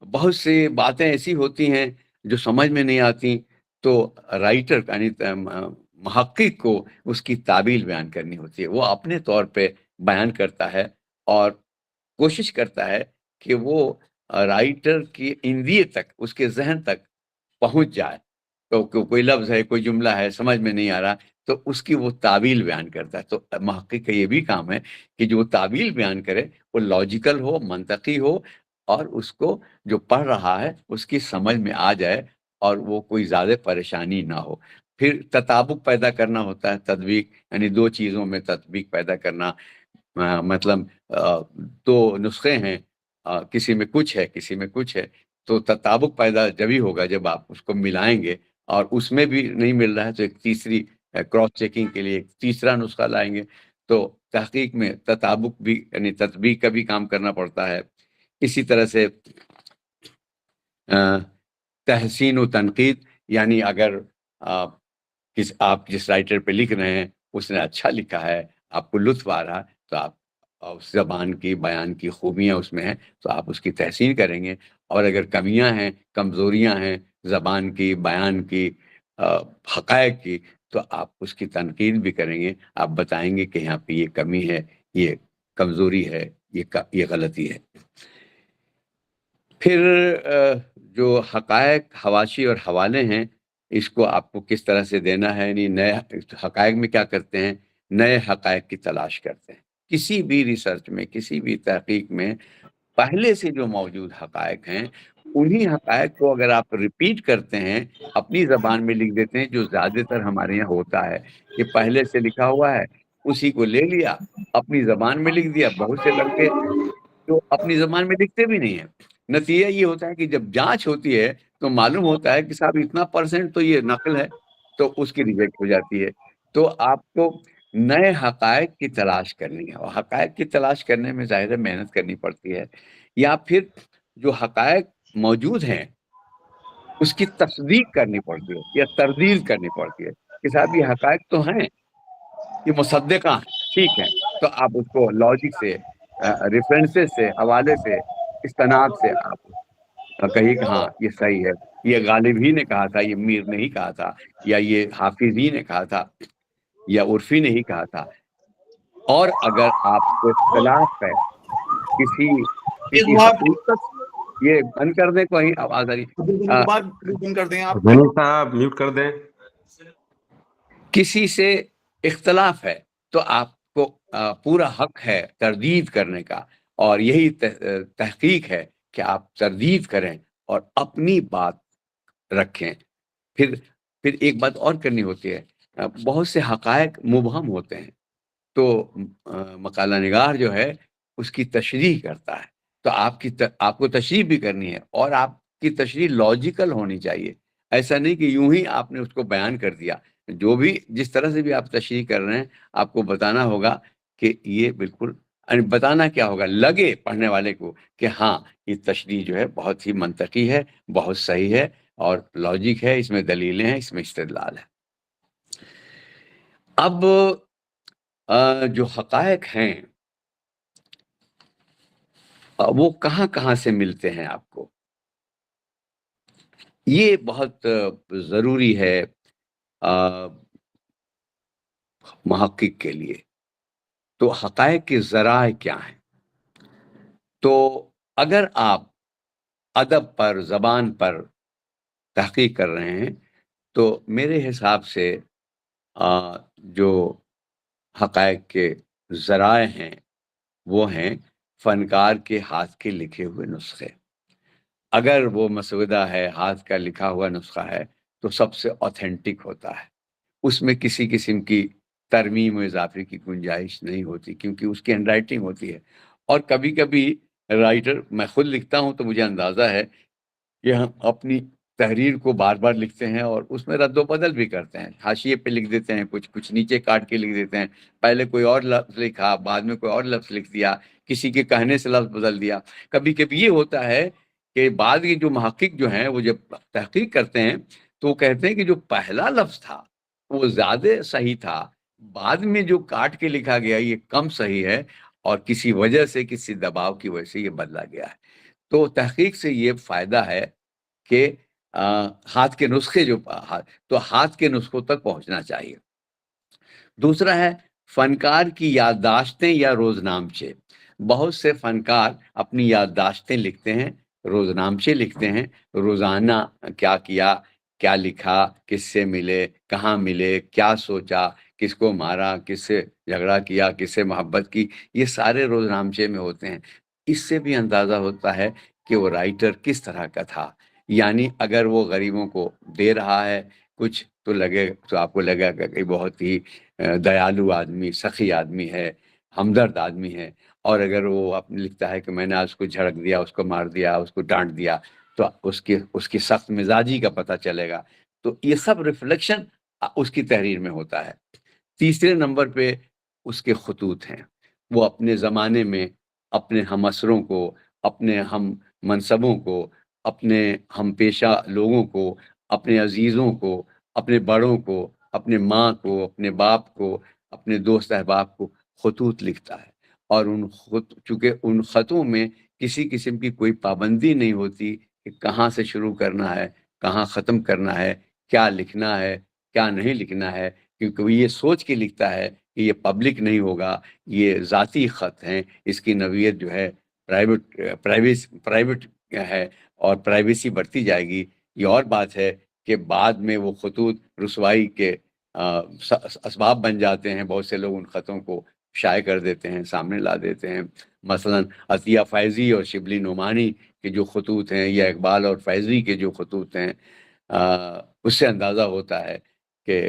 Speaker 2: بہت سی باتیں ایسی ہوتی ہیں جو سمجھ میں نہیں آتی، تو رائٹر یعنی محقق کو اس کی تعویل بیان کرنی ہوتی ہے. وہ اپنے طور پہ بیان کرتا ہے اور کوشش کرتا ہے کہ وہ رائٹر کی اندیے تک، اس کے ذہن تک پہنچ جائے. تو کوئی لفظ ہے، کوئی جملہ ہے سمجھ میں نہیں آ رہا تو اس کی وہ تعویل بیان کرتا ہے. تو محقق کا یہ بھی کام ہے کہ جو تعویل بیان کرے وہ لاجیکل ہو، منطقی ہو، اور اس کو جو پڑھ رہا ہے اس کی سمجھ میں آ جائے اور وہ کوئی زیادہ پریشانی نہ ہو. پھر تطابق پیدا کرنا ہوتا ہے، تطبیق یعنی دو چیزوں میں تطبیق پیدا کرنا. مطلب دو نسخے ہیں، کسی میں کچھ ہے کسی میں کچھ ہے، تو تطابق پیدا جبھی ہوگا جب آپ اس کو ملائیں گے، اور اس میں بھی نہیں مل رہا ہے تو ایک تیسری کراس چیکنگ کے لیے ایک تیسرا نسخہ لائیں گے. تو تحقیق میں تطابق بھی یعنی تطبیق کا بھی کام کرنا پڑتا ہے. اسی طرح سے تحسین و تنقید، یعنی اگر آپ جس رائٹر پہ لکھ رہے ہیں اس نے اچھا لکھا ہے، آپ کو لطف آ رہا تو آپ اس زبان کی بیان کی خوبیاں اس میں ہیں تو آپ اس کی تحسین کریں گے، اور اگر کمیاں ہیں، کمزوریاں ہیں زبان کی، بیان کی، حقائق کی، تو آپ اس کی تنقید بھی کریں گے، آپ بتائیں گے کہ یہاں پہ یہ کمی ہے، یہ کمزوری ہے، یہ غلطی ہے۔ پھر جو حقائق، حواشی اور حوالے ہیں، اس کو آپ کو کس طرح سے دینا ہے، یعنی نئے حقائق میں کیا کرتے ہیں، نئے حقائق کی تلاش کرتے ہیں۔ کسی بھی ریسرچ میں، کسی بھی تحقیق میں پہلے سے جو موجود حقائق ہیں، انہی حقائق کو اگر آپ ریپیٹ کرتے ہیں، اپنی زبان میں لکھ دیتے ہیں، جو زیادہ تر ہمارے یہاں ہوتا ہے کہ پہلے سے لکھا ہوا ہے، اسی کو لے لیا، اپنی زبان میں لکھ دیا۔ بہت سے لڑکے جو اپنی زبان میں لکھتے بھی نہیں ہیں، نتیجہ یہ ہوتا ہے کہ جب جانچ ہوتی ہے تو معلوم ہوتا ہے کہ صاحب اتنا پرسنٹ تو یہ نقل ہے، تو اس کی ریجیکٹ ہو جاتی ہے۔ تو آپ کو نئے حقائق کی تلاش کرنی ہے، اور حقائق کی تلاش کرنے میں ظاہر ہے محنت کرنی پڑتی ہے، یا پھر جو حقائق موجود ہیں اس کی تصدیق کرنی پڑتی ہے یا تردید کرنی پڑتی ہے کہ صاحب یہ حقائق تو ہیں، یہ مصدقہ ہیں، ٹھیک ہے، تو آپ اس کو لاجک سے، ریفرنسز سے، حوالے سے، استناد سے آپ کہیے کہ ہاں یہ صحیح ہے، یہ غالب ہی نے کہا تھا، یہ میر نے ہی کہا تھا، یا یہ حافظ ہی نے کہا تھا، یا عرفی نے ہی کہا تھا۔ اور اگر آپ کو اختلاف ہے کسی حقیقت، یہ بند کر دیں، کوئی آواز آ رہی،
Speaker 1: بند کر دیں آپ۔
Speaker 4: صاحب میوٹ کر دیں۔
Speaker 2: کسی سے اختلاف ہے تو آپ کو پورا حق ہے تردید کرنے کا، اور یہی تحقیق ہے کہ آپ تردید کریں اور اپنی بات رکھیں۔ پھر ایک بات اور کرنی ہوتی ہے، بہت سے حقائق مبہم ہوتے ہیں، تو مقالہ نگار جو ہے اس کی تشریح کرتا ہے، تو آپ کو تشریح بھی کرنی ہے، اور آپ کی تشریح لاجیکل ہونی چاہیے۔ ایسا نہیں کہ یوں ہی آپ نے اس کو بیان کر دیا، جو بھی جس طرح سے بھی آپ تشریح کر رہے ہیں، آپ کو بتانا ہوگا کہ یہ بالکل، بتانا کیا ہوگا، لگے پڑھنے والے کو کہ ہاں یہ تشریح جو ہے بہت ہی منطقی ہے، بہت صحیح ہے، اور لاجک ہے، اس میں دلیلیں ہیں، اس میں استدلال ہے۔ اب جو حقائق ہیں وہ کہاں کہاں سے ملتے ہیں آپ کو، یہ بہت ضروری ہے محقق کے لیے۔ تو حقائق کے ذرائع کیا ہیں؟ تو اگر آپ ادب پر، زبان پر تحقیق کر رہے ہیں، تو میرے حساب سے جو حقائق کے ذرائع ہیں وہ ہیں فنکار کے ہاتھ کے لکھے ہوئے نسخے۔ اگر وہ مسودہ ہے، ہاتھ کا لکھا ہوا نسخہ ہے، تو سب سے اوتھینٹک ہوتا ہے، اس میں کسی قسم کی ترمیم و اضافے کی گنجائش نہیں ہوتی، کیونکہ اس کی ہینڈ رائٹنگ ہوتی ہے۔ اور کبھی کبھی رائٹر، میں خود لکھتا ہوں تو مجھے اندازہ ہے کہ ہم اپنی تحریر کو بار بار لکھتے ہیں اور اس میں رد و بدل بھی کرتے ہیں، حاشیے پہ لکھ دیتے ہیں، کچھ نیچے کاٹ کے لکھ دیتے ہیں، پہلے کوئی اور لفظ لکھا، بعد میں کوئی اور لفظ لکھ دیا، کسی کے کہنے سے لفظ بدل دیا۔ کبھی کبھی یہ ہوتا ہے کہ بعد کے جو محقق جو ہیں وہ جب تحقیق کرتے ہیں تو وہ کہتے ہیں کہ جو پہلا لفظ تھا وہ زیادہ صحیح تھا، بعد میں جو کاٹ کے لکھا گیا یہ کم صحیح ہے، اور کسی وجہ سے، کسی دباؤ کی وجہ سے یہ بدلا گیا ہے۔ تو تحقیق سے یہ فائدہ ہے کہ ہاتھ کے نسخے تو ہاتھ کے نسخوں تک پہنچنا چاہیے۔ دوسرا ہے فنکار کی یادداشتیں یا روزنامچے۔ بہت سے فنکار اپنی یادداشتیں لکھتے ہیں، روزنامچے لکھتے ہیں، روزانہ کیا کیا، کیا لکھا، کس سے ملے، کہاں ملے، کیا سوچا، کس کو مارا، کس سے جھگڑا کیا، کس سے محبت کی، یہ سارے روزنامچے میں ہوتے ہیں۔ اس سے بھی اندازہ ہوتا ہے کہ وہ رائٹر کس طرح کا تھا۔ یعنی اگر وہ غریبوں کو دے رہا ہے کچھ تو آپ کو لگے گا کہ بہت ہی دیالو آدمی، سخی آدمی ہے، ہمدرد آدمی ہے۔ اور اگر وہ اپنے لکھتا ہے کہ میں نے اس کو جھڑک دیا، اس کو مار دیا، اس کو ڈانٹ دیا، تو اس کی سخت مزاجی کا پتہ چلے گا۔ تو یہ سب ریفلیکشن اس کی تحریر میں ہوتا ہے۔ تیسرے نمبر پہ اس کے خطوط ہیں، وہ اپنے زمانے میں اپنے ہم عصروں کو، اپنے ہم منصبوں کو، اپنے ہم پیشہ لوگوں کو، اپنے عزیزوں کو، اپنے بڑوں کو، اپنے ماں کو، اپنے باپ کو، اپنے دوست احباب کو خطوط لکھتا ہے، اور چونکہ ان خطوں میں کسی قسم کی کوئی پابندی نہیں ہوتی کہ کہاں سے شروع کرنا ہے، کہاں ختم کرنا ہے، کیا لکھنا ہے، کیا نہیں لکھنا ہے، کیونکہ وہ یہ سوچ کے لکھتا ہے کہ یہ پبلک نہیں ہوگا، یہ ذاتی خط ہیں، اس کی نوعیت جو ہے پرائیویٹ ہے اور پرائیویسی بڑھتی جائے گی۔ یہ اور بات ہے کہ بعد میں وہ خطوط رسوائی کے اسباب بن جاتے ہیں، بہت سے لوگ ان خطوں کو شائع کر دیتے ہیں، سامنے لا دیتے ہیں۔ مثلا عطیہ فیضی اور شبلی نعمانی کے جو خطوط ہیں یا اقبال اور فیضی کے جو خطوط ہیں، اس سے اندازہ ہوتا ہے کہ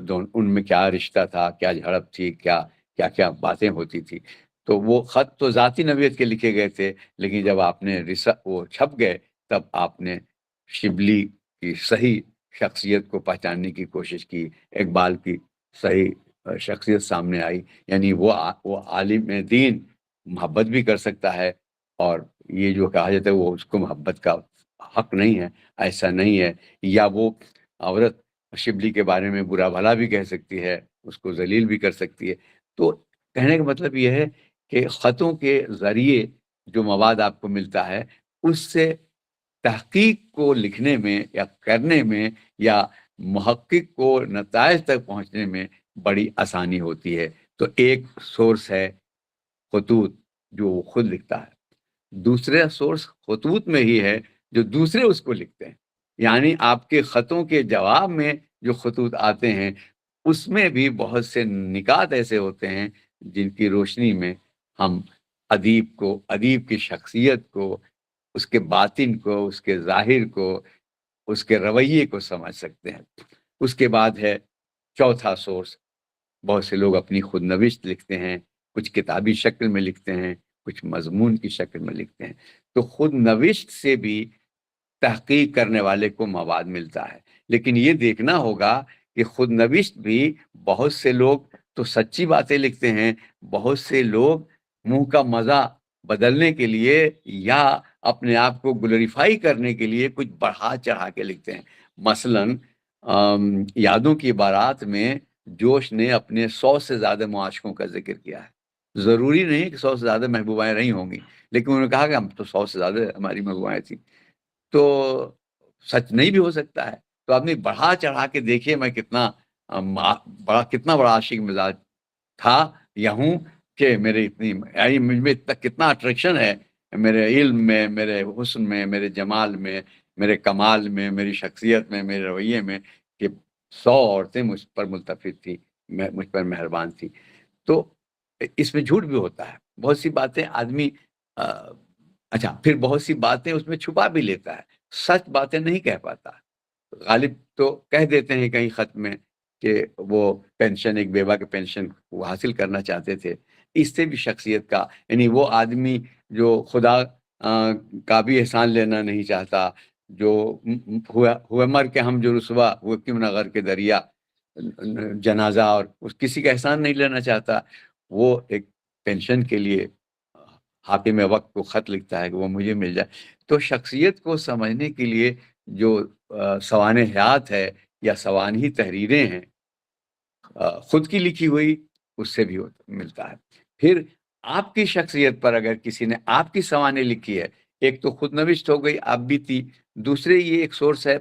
Speaker 2: ان میں کیا رشتہ تھا، کیا جھڑپ تھی، کیا کیا باتیں ہوتی تھی۔ تو وہ خط تو ذاتی نوعیت کے لکھے گئے تھے، لیکن جب آپ نے وہ چھپ گئے تب آپ نے شبلی کی صحیح شخصیت کو پہچاننے کی کوشش کی، اقبال کی صحیح شخصیت سامنے آئی۔ یعنی وہ عالم دین محبت بھی کر سکتا ہے، اور یہ جو کہا جاتا ہے وہ اس کو محبت کا حق نہیں ہے، ایسا نہیں ہے۔ یا وہ عورت شبلی کے بارے میں برا بھلا بھی کہہ سکتی ہے، اس کو ذلیل بھی کر سکتی ہے۔ تو کہنے کا مطلب یہ ہے کہ خطوں کے ذریعے جو مواد آپ کو ملتا ہے، اس سے تحقیق کو لکھنے میں یا کرنے میں یا محقق کو نتائج تک پہنچنے میں بڑی آسانی ہوتی ہے۔ تو ایک سورس ہے خطوط جو وہ خود لکھتا ہے، دوسرا سورس خطوط میں ہی ہے جو دوسرے اس کو لکھتے ہیں۔ یعنی آپ کے خطوں کے جواب میں جو خطوط آتے ہیں، اس میں بھی بہت سے نکات ایسے ہوتے ہیں جن کی روشنی میں ہم ادیب کی شخصیت کو، اس کے باطن کو، اس کے ظاہر کو، اس کے رویے کو سمجھ سکتے ہیں۔ اس کے بعد ہے چوتھا سورس، بہت سے لوگ اپنی خود نوشت لکھتے ہیں، کچھ کتابی شکل میں لکھتے ہیں، کچھ مضمون کی شکل میں لکھتے ہیں۔ تو خود نوشت سے بھی تحقیق کرنے والے کو مواد ملتا ہے، لیکن یہ دیکھنا ہوگا کہ خود نوشت بھی بہت سے لوگ تو سچی باتیں لکھتے ہیں، بہت سے لوگ منہ کا مزہ بدلنے کے لیے یا اپنے آپ کو گلوریفائی کرنے کے لیے کچھ بڑھا چڑھا کے لکھتے ہیں۔ مثلا یادوں کی بارات میں جوش نے اپنے 100 سے زیادہ معاشقوں کا ذکر کیا ہے۔ ضروری نہیں کہ 100 سے زیادہ محبوبائیں رہی ہوں گی، لیکن انہوں نے کہا کہ ہم تو 100 سے زیادہ ہماری محبوبائیں تھیں۔ تو سچ نہیں بھی ہو سکتا ہے۔ تو آپ نے بڑھا چڑھا کے دیکھیے میں کتنا بڑا عاشق مزاج تھا یا ہوں کہ میرے یعنی مجھ میں کتنا اٹریکشن ہے، میرے علم میں، میرے حسن میں، میرے جمال میں، میرے کمال میں، میری شخصیت میں، میرے رویے میں، کہ 100 عورتیں مجھ پر ملتفت تھی، مجھ پر مہربان تھی۔ تو اس میں جھوٹ بھی ہوتا ہے، بہت سی باتیں آدمی اچھا پھر بہت سی باتیں اس میں چھپا بھی لیتا ہے، سچ باتیں نہیں کہہ پاتا۔ غالب تو کہہ دیتے ہیں کہیں خط میں کہ وہ پینشن، ایک بیوہ کے پینشن وہ حاصل کرنا چاہتے تھے۔ اس سے بھی شخصیت کا، یعنی وہ آدمی جو خدا کا بھی احسان لینا نہیں چاہتا، جو ہوئے مر کے ہم جو رسوا وہ کیوں نہ غر کے دریا جنازہ، اور اس کسی کا احسان نہیں لینا چاہتا، وہ ایک پینشن کے لیے حاکم وقت کو خط لکھتا ہے کہ وہ مجھے مل جائے۔ تو شخصیت کو سمجھنے کے لیے جو سوانح حیات ہے یا سوانحی تحریریں ہیں خود کی لکھی ہوئی، اس سے بھی ملتا ہے۔ پھر آپ کی شخصیت پر اگر کسی نے آپ کی سوانح لکھی ہے، ایک تو خود نوشت ہو گئی، آپ بھی تھی، دوسرے یہ ایک سورس ہے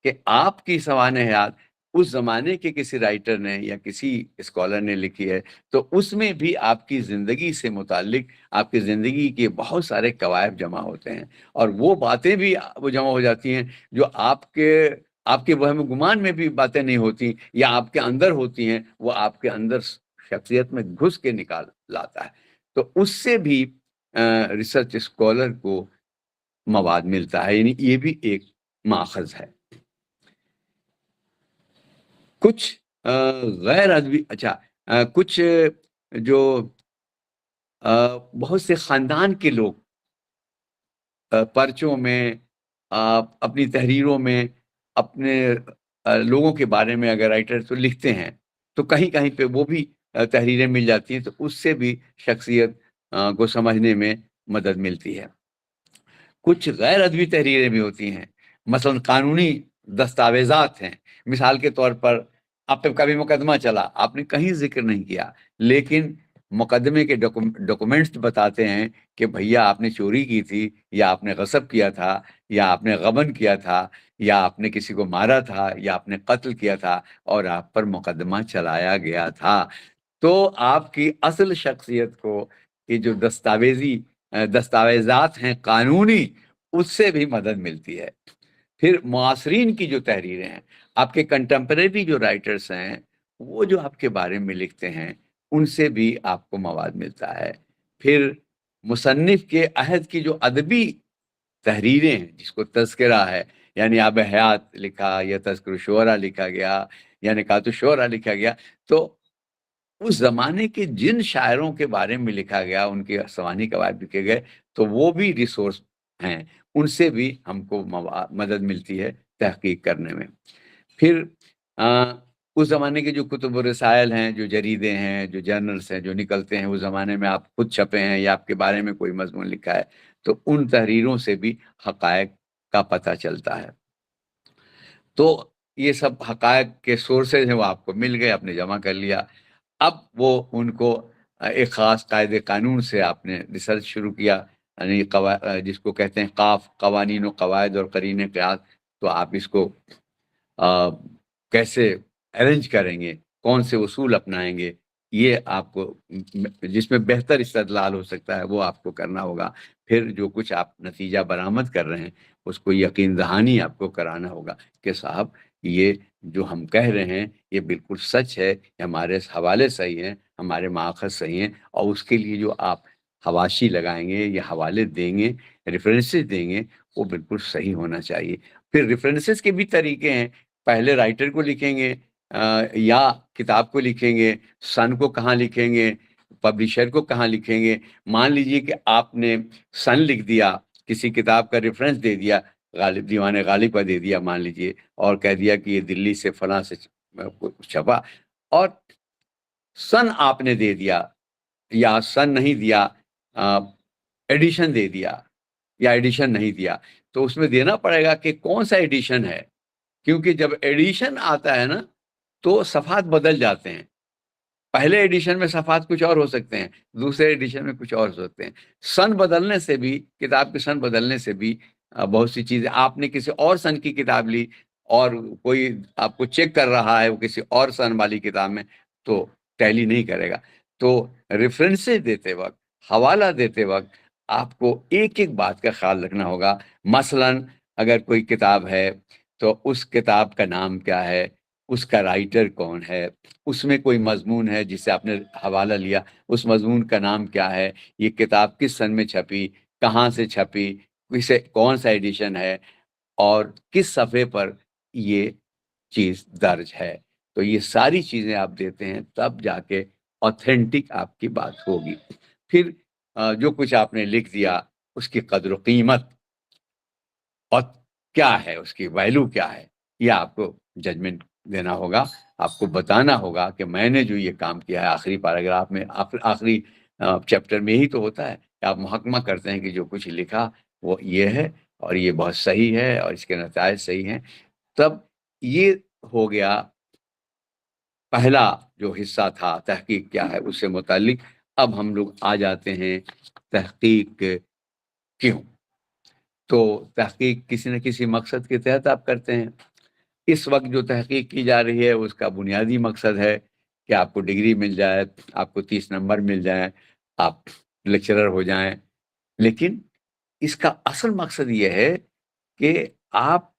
Speaker 2: کہ آپ کی سوانح حیات اس زمانے کے کسی رائٹر نے یا کسی اسکالر نے لکھی ہے، تو اس میں بھی آپ کی زندگی سے متعلق آپ کی زندگی کے بہت سارے قوائب جمع ہوتے ہیں، اور وہ باتیں بھی وہ جمع ہو جاتی ہیں جو آپ کے وہم گمان میں بھی باتیں نہیں ہوتی یا آپ کے اندر ہوتی ہیں، وہ آپ کے اندر شخصیت میں گھس کے نکال لاتا ہے۔ تو اس سے بھی ریسرچ اسکالر کو مواد ملتا ہے، یعنی یہ بھی ایک ماخذ ہے۔ کچھ غیر ادبی کچھ جو بہت سے خاندان کے لوگ پرچوں میں، اپنی تحریروں میں اپنے لوگوں کے بارے میں اگر رائٹر تو لکھتے ہیں، تو کہیں کہیں پہ وہ بھی تحریریں مل جاتی ہیں، تو اس سے بھی شخصیت کو سمجھنے میں مدد ملتی ہے۔ کچھ غیر ادبی تحریریں بھی ہوتی ہیں، مثلا قانونی دستاویزات ہیں۔ مثال کے طور پر آپ پہ کبھی مقدمہ چلا، آپ نے کہیں ذکر نہیں کیا، لیکن مقدمے کے ڈاکومنٹس بتاتے ہیں کہ بھیا آپ نے چوری کی تھی، یا آپ نے غصب کیا تھا، یا آپ نے غبن کیا تھا، یا آپ نے کسی کو مارا تھا، یا آپ نے قتل کیا تھا اور آپ پر مقدمہ چلایا گیا تھا، تو آپ کی اصل شخصیت کو یہ جو دستاویزات ہیں قانونی، اس سے بھی مدد ملتی ہے۔ پھر معاصرین کی جو تحریریں ہیں، آپ کے کنٹمپریری جو رائٹرز ہیں، وہ جو آپ کے بارے میں لکھتے ہیں، ان سے بھی آپ کو مواد ملتا ہے۔ پھر مصنف کے عہد کی جو ادبی تحریریں ہیں، جس کو تذکرہ ہے، یعنی آب حیات لکھا یا تذکر شعرا لکھا گیا یا نکات الشعرا لکھا گیا، تو اس زمانے کے جن شاعروں کے بارے میں لکھا گیا، ان کے سوانح قواعد لکھے گئے، تو وہ بھی ریسورس ہیں، ان سے بھی ہم کو مدد ملتی ہے تحقیق کرنے میں۔ پھر اس زمانے کے جو کتب و رسائل ہیں، جو جریدے ہیں، جو جرنلز ہیں جو نکلتے ہیں، اس زمانے میں آپ خود چھپے ہیں یا آپ کے بارے میں کوئی مضمون لکھا ہے، تو ان تحریروں سے بھی حقائق کا پتہ چلتا ہے۔ تو یہ سب حقائق کے سورسز ہیں، وہ آپ کو مل گئے، آپ نے جمع کر لیا۔ اب وہ ان کو ایک خاص قاعدے قانون سے آپ نے ریسرچ شروع کیا، یعنی جس کو کہتے ہیں قاف، قوانین و قواعد اور قرین قیاس، تو آپ اس کو کیسے ارینج کریں گے، کون سے اصول اپنائیں گے، یہ آپ کو جس میں بہتر استدلال ہو سکتا ہے وہ آپ کو کرنا ہوگا۔ پھر جو کچھ آپ نتیجہ برآمد کر رہے ہیں، اس کو یقین دہانی آپ کو کرانا ہوگا کہ صاحب یہ جو ہم کہہ رہے ہیں یہ بالکل سچ ہے، یہ ہمارے حوالے صحیح ہیں، ہمارے ماخذ صحیح ہیں، اور اس کے لیے جو آپ حواشی لگائیں گے یا حوالے دیں گے، ریفرنسز دیں گے، وہ بالکل صحیح ہونا چاہیے۔ پھر ریفرنسز کے بھی طریقے ہیں، پہلے رائٹر کو لکھیں گے یا کتاب کو لکھیں گے، سن کو کہاں لکھیں گے، پبلشر کو کہاں لکھیں گے۔ مان لیجئے کہ آپ نے سن لکھ دیا، کسی کتاب کا ریفرنس دے دیا، غالب دیوان غالب کا دے دیا مان لیجئے، اور کہہ دیا کہ یہ دلی سے فلاں سے چھپا، اور سن آپ نے دے دیا یا سن نہیں دیا، ایڈیشن دے دیا یا ایڈیشن نہیں دیا، تو اس میں دینا پڑے گا کہ کون سا ایڈیشن ہے، کیونکہ جب ایڈیشن آتا ہے نا تو صفحات بدل جاتے ہیں۔ پہلے ایڈیشن میں صفحات کچھ اور ہو سکتے ہیں، دوسرے ایڈیشن میں کچھ اور ہو سکتے ہیں۔ سن بدلنے سے بھی، کتاب کے سن بدلنے سے بھی بہت سی چیزیں، آپ نے کسی اور سن کی کتاب لی اور کوئی آپ کو چیک کر رہا ہے وہ کسی اور سن والی کتاب میں، تو ٹیلی نہیں کرے گا۔ تو ریفرنسز دیتے وقت، حوالہ دیتے وقت آپ کو ایک ایک بات کا خیال رکھنا ہوگا۔ مثلاً اگر کوئی کتاب ہے تو اس کتاب کا نام کیا ہے، اس کا رائٹر کون ہے، اس میں کوئی مضمون ہے جس سے آپ نے حوالہ لیا، اس مضمون کا نام کیا ہے، یہ کتاب کس سن میں چھپی، کہاں سے چھپی، کسے کون سا ایڈیشن ہے، اور کس صفحے پر یہ چیز درج ہے۔ تو یہ ساری چیزیں آپ دیتے ہیں، تب جا کے اوتھینٹک آپ کی بات ہوگی۔ پھر جو کچھ آپ نے لکھ دیا اس کی قدر و قیمت اور کیا ہے، اس کی ویلیو کیا ہے، یہ آپ کو ججمنٹ دینا ہوگا، آپ کو بتانا ہوگا کہ میں نے جو یہ کام کیا ہے۔ آخری پیراگراف میں، آخری چیپٹر میں یہی تو ہوتا ہے کہ آپ محکمہ کرتے ہیں کہ جو کچھ لکھا وہ یہ ہے اور یہ بہت صحیح ہے اور اس کے نتائج صحیح ہیں۔ تب یہ ہو گیا پہلا جو حصہ تھا تحقیق کیا ہے اس سے متعلق۔ اب ہم لوگ آ جاتے ہیں تحقیق کیوں۔ تو تحقیق کسی نہ کسی مقصد کے تحت آپ کرتے ہیں۔ اس وقت جو تحقیق کی جا رہی ہے اس کا بنیادی مقصد ہے کہ آپ کو ڈگری مل جائے، آپ کو 30 نمبر مل جائیں، آپ لیکچرر ہو جائیں، لیکن اس کا اصل مقصد یہ ہے کہ آپ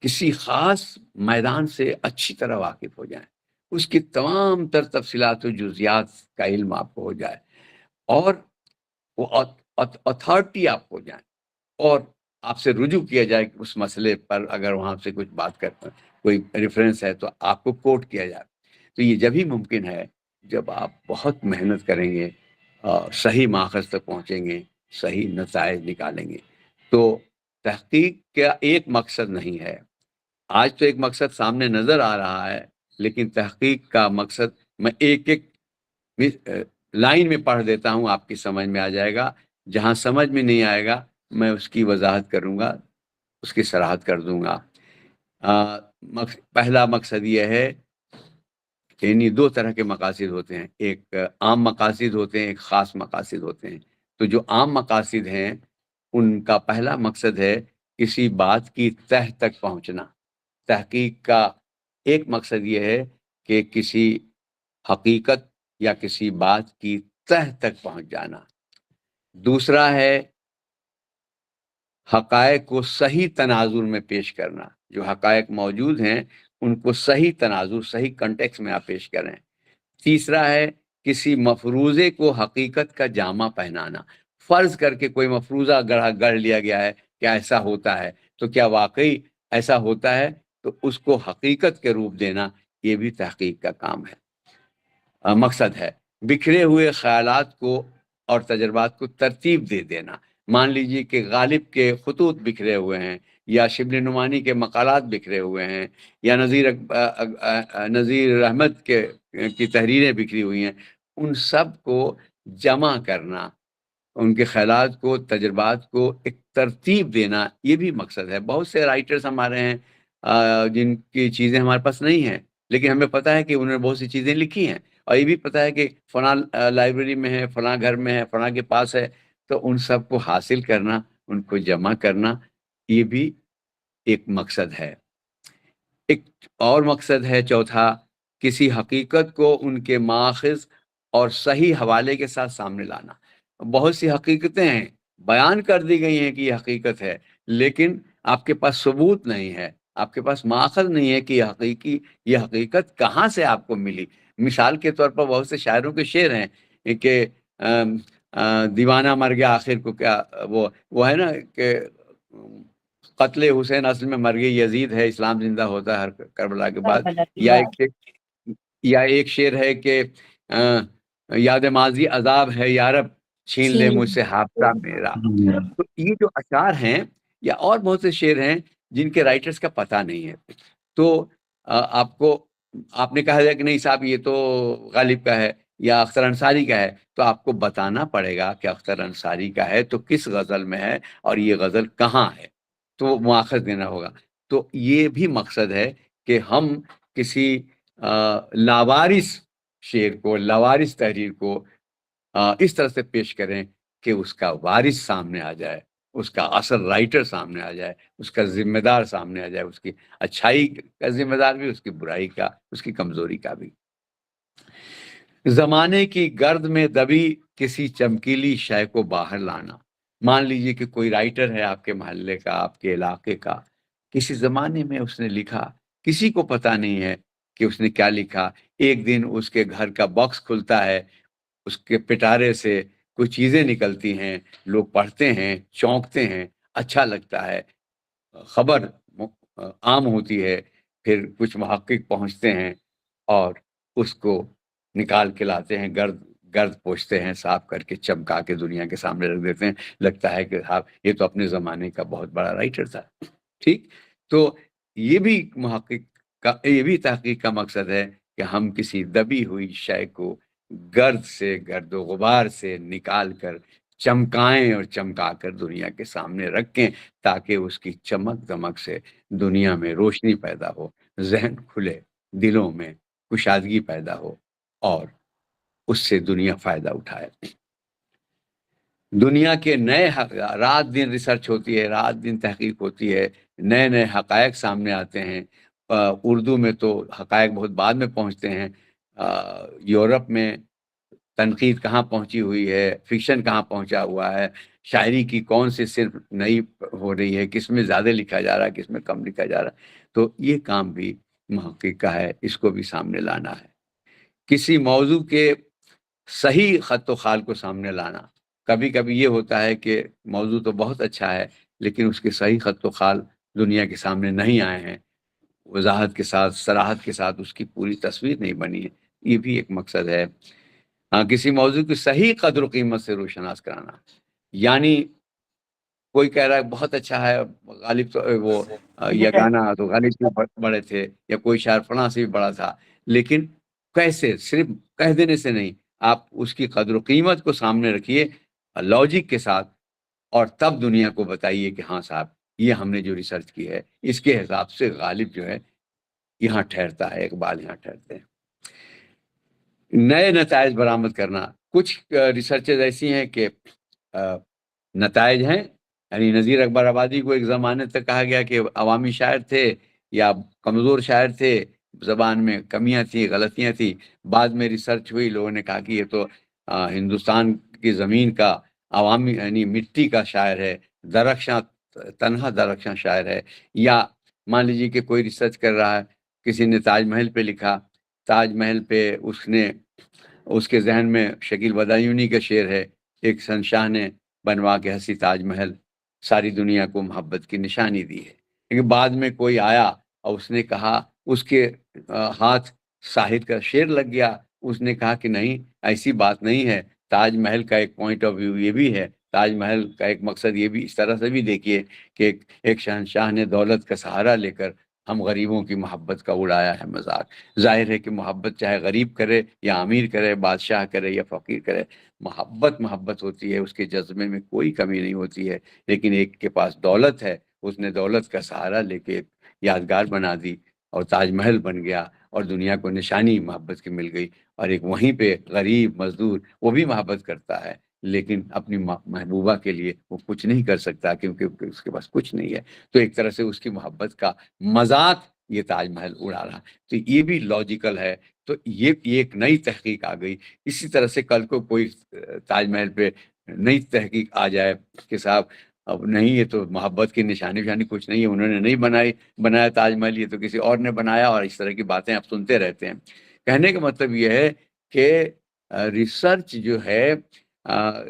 Speaker 2: کسی خاص میدان سے اچھی طرح واقف ہو جائیں، اس کی تمام تر تفصیلات و جزیات کا علم آپ کو ہو جائے، اور وہ اتھارٹی آپ ہو جائیں، اور آپ سے رجوع کیا جائے کہ اس مسئلے پر اگر وہاں سے کچھ بات کرتے ہیں، کوئی ریفرنس ہے تو آپ کو کوٹ کیا جائے۔ تو یہ جب ہی ممکن ہے جب آپ بہت محنت کریں گے، صحیح ماخذ تک پہنچیں گے، صحیح نتائج نکالیں گے۔ تو تحقیق کا ایک مقصد نہیں ہے، آج تو ایک مقصد سامنے نظر آ رہا ہے، لیکن تحقیق کا مقصد میں ایک ایک لائن میں پڑھ دیتا ہوں، آپ کی سمجھ میں آ جائے گا۔ جہاں سمجھ میں نہیں آئے گا میں اس کی وضاحت کروں گا، اس کی صراحت کر دوں گا۔ پہلا مقصد یہ ہے یعنی دو طرح کے مقاصد ہوتے ہیں، ایک عام مقاصد ہوتے ہیں، ایک خاص مقاصد ہوتے ہیں۔ تو جو عام مقاصد ہیں ان کا پہلا مقصد ہے کسی بات کی تہ تک پہنچنا۔ تحقیق کا ایک مقصد یہ ہے کہ کسی حقیقت یا کسی بات کی تہ تک پہنچ جانا۔ دوسرا ہے حقائق کو صحیح تناظر میں پیش کرنا، جو حقائق موجود ہیں ان کو صحیح تناظر، صحیح کنٹیکس میں آپ پیش کریں۔ تیسرا ہے کسی مفروضے کو حقیقت کا جامہ پہنانا۔ فرض کر کے کوئی مفروضہ گڑھ لیا گیا ہے کہ ایسا ہوتا ہے، تو کیا واقعی ایسا ہوتا ہے؟ تو اس کو حقیقت کے روپ دینا، یہ بھی تحقیق کا کام ہے، مقصد ہے۔ بکھرے ہوئے خیالات کو اور تجربات کو ترتیب دے دینا۔ مان لیجیے کہ غالب کے خطوط بکھرے ہوئے ہیں، یا شبلی نعمانی کے مقالات بکھرے ہوئے ہیں، یا نذیر احمد کی تحریریں بکھری ہوئی ہیں، ان سب کو جمع کرنا، ان کے خیالات کو، تجربات کو ایک ترتیب دینا، یہ بھی مقصد ہے۔ بہت سے رائٹرز ہمارے ہیں جن کی چیزیں ہمارے پاس نہیں ہیں، لیکن ہمیں پتہ ہے کہ انہوں نے بہت سی چیزیں لکھی ہیں، اور یہ بھی پتہ ہے کہ فلاں لائبریری میں ہے، فلاں گھر میں ہے، فلاں کے پاس ہے۔ تو ان سب کو حاصل کرنا، ان کو جمع کرنا، یہ بھی ایک مقصد ہے۔ ایک اور مقصد ہے چوتھا، کسی حقیقت کو ان کے ماخذ اور صحیح حوالے کے ساتھ سامنے لانا۔ بہت سی حقیقتیں ہیں، بیان کر دی گئی ہیں کہ یہ حقیقت ہے، لیکن آپ کے پاس ثبوت نہیں ہے، آپ کے پاس ماخذ نہیں ہے کہ یہ حقیقت کہاں سے آپ کو ملی۔ مثال کے طور پر بہت سے شاعروں کے شعر ہیں کہ دیوانہ مر گیا آخر کو کیا، وہ ہے نا کہ قتل حسین اصل میں مرگ یزید ہے، اسلام زندہ ہوتا ہے ہر کربلا کے بعد۔ یا ایک شعر ہے کہ یاد ماضی عذاب ہے یارب، چھین لے مجھ سے حافظہ میرا۔ تو یہ جو اشعار ہیں، یا اور بہت سے شعر ہیں جن کے رائٹرز کا پتہ نہیں ہے۔ تو آپ نے کہا کہ نہیں صاحب یہ تو غالب کا ہے یا اختر انصاری کا ہے، تو آپ کو بتانا پڑے گا کہ اختر انصاری کا ہے تو کس غزل میں ہے اور یہ غزل کہاں ہے، تو مؤاخذ دینا ہوگا۔ تو یہ بھی مقصد ہے کہ ہم کسی لاوارث شعر کو، لاوارث تحریر کو اس طرح سے پیش کریں کہ اس کا وارث سامنے آ جائے، اس کا اصل رائٹر سامنے آ جائے، اس کا ذمہ دار سامنے آ جائے، اس کی اچھائی کا ذمہ دار بھی، اس کی برائی کا، اس کی کمزوری کا بھی۔ زمانے کی گرد میں دبی کسی چمکیلی شے کو باہر لانا۔ مان لیجئے کہ کوئی رائٹر ہے آپ کے محلے کا، آپ کے علاقے کا، کسی زمانے میں اس نے لکھا، کسی کو پتہ نہیں ہے کہ اس نے کیا لکھا۔ ایک دن اس کے گھر کا باکس کھلتا ہے، اس کے پٹارے سے کچھ چیزیں نکلتی ہیں، لوگ پڑھتے ہیں، چونکتے ہیں، اچھا لگتا ہے، خبر عام ہوتی ہے، پھر کچھ محقق پہنچتے ہیں اور اس کو نکال کے لاتے ہیں، گرد پوچھتے ہیں، صاف کر کے چمکا کے دنیا کے سامنے رکھ دیتے ہیں، لگتا ہے کہ صاحب یہ تو اپنے زمانے کا بہت بڑا رائٹر تھا۔ ٹھیک، تو یہ بھی یہ بھی تحقیق کا مقصد ہے کہ ہم کسی دبی ہوئی شے کو گرد و غبار سے نکال کر چمکائیں اور چمکا کر دنیا کے سامنے رکھیں، تاکہ اس کی چمک دمک سے دنیا میں روشنی پیدا ہو، ذہن کھلے، دلوں میں کشادگی پیدا ہو، اور اس سے دنیا فائدہ اٹھائے۔ دنیا کے نئے رات دن ریسرچ ہوتی ہے، رات دن تحقیق ہوتی ہے، نئے نئے حقائق سامنے آتے ہیں۔ اردو میں تو حقائق بہت بعد میں پہنچتے ہیں۔ یورپ میں تنقید کہاں پہنچی ہوئی ہے، فکشن کہاں پہنچا ہوا ہے، شاعری کی کون سی صرف نئی ہو رہی ہے، کس میں زیادہ لکھا جا رہا ہے، کس میں کم لکھا جا رہا ہے۔ تو یہ کام بھی محقق کا ہے، اس کو بھی سامنے لانا ہے۔ کسی موضوع کے صحیح خط و خال کو سامنے لانا۔ کبھی کبھی یہ ہوتا ہے کہ موضوع تو بہت اچھا ہے، لیکن اس کے صحیح خط و خال دنیا کے سامنے نہیں آئے ہیں، وضاحت کے ساتھ، صراحت کے ساتھ اس کی پوری تصویر نہیں بنی ہے، یہ بھی ایک مقصد ہے۔ کسی موضوع کی صحیح قدر و قیمت سے روشناس کرانا، یعنی کوئی کہہ رہا ہے بہت اچھا ہے، غالب تو وہ یا گانا تو غالب سے بڑے تھے، یا کوئی شاعر فلاں سے بھی بڑا تھا، لیکن کیسے؟ صرف کہہ دینے سے نہیں، آپ اس کی قدر و قیمت کو سامنے رکھیے لاجک کے ساتھ، اور تب دنیا کو بتائیے کہ ہاں صاحب یہ ہم نے جو ریسرچ کی ہے اس کے حساب سے غالب جو ہے یہاں ٹھہرتا ہے، اقبال یہاں ٹھہرتے ہیں۔ نئے نتائج برآمد کرنا. کچھ ریسرچز ایسی ہیں کہ نتائج ہیں، یعنی نذیر اکبر آبادی کو ایک زمانے تک کہا گیا کہ عوامی شاعر تھے یا کمزور شاعر تھے، زبان میں کمیاں تھیں، غلطیاں تھیں. بعد میں ریسرچ ہوئی، لوگوں نے کہا کہ یہ تو ہندوستان کی زمین کا عوامی یعنی مٹی کا شاعر ہے، درخشاں تنہا درخشاں شاعر ہے. یا مان لیجیے کہ کوئی ریسرچ کر رہا ہے، کسی نے تاج محل پہ لکھا، تاج محل پہ اس کے ذہن میں شکیل بدایونی کا شعر ہے، ایک شہنشاہ نے بنوا کے ہنسی تاج محل، ساری دنیا کو محبت کی نشانی دی ہے. لیکن بعد میں کوئی آیا اور اس نے کہا، اس کے ہاتھ شاہد کا شعر لگ گیا، اس نے کہا کہ نہیں، ایسی بات نہیں ہے. تاج محل کا ایک پوائنٹ آف ویو یہ بھی ہے، تاج محل کا ایک مقصد یہ بھی اس طرح سے بھی دیکھیے کہ ایک شہنشاہ نے دولت کا سہارا لے کر ہم غریبوں کی محبت کا اڑایا ہے مذاق. ظاہر ہے کہ محبت چاہے غریب کرے یا امیر کرے، بادشاہ کرے یا فقیر کرے، محبت ہوتی ہے، اس کے جذبے میں کوئی کمی نہیں ہوتی ہے. لیکن ایک کے پاس دولت ہے، اس نے دولت کا سہارا لے کے یادگار بنا دی اور تاج محل بن گیا اور دنیا کو نشانی محبت کی مل گئی. اور ایک وہیں پہ غریب مزدور وہ بھی محبت کرتا ہے، لیکن اپنی محبوبہ کے لیے وہ کچھ نہیں کر سکتا کیونکہ اس کے پاس کچھ نہیں ہے. تو ایک طرح سے اس کی محبت کا مذاق یہ تاج محل اڑا رہا. تو یہ بھی لاجیکل ہے. تو یہ ایک نئی تحقیق آ گئی. اسی طرح سے کل کو کوئی تاج محل پہ نئی تحقیق آ جائے کہ صاحب اب نہیں، یہ تو محبت کی نشانی کچھ نہیں ہے، انہوں نے نہیں بنایا تاج محل، یہ تو کسی اور نے بنایا، اور اس طرح کی باتیں آپ سنتے رہتے ہیں. کہنے کا مطلب یہ ہے کہ ریسرچ جو ہے،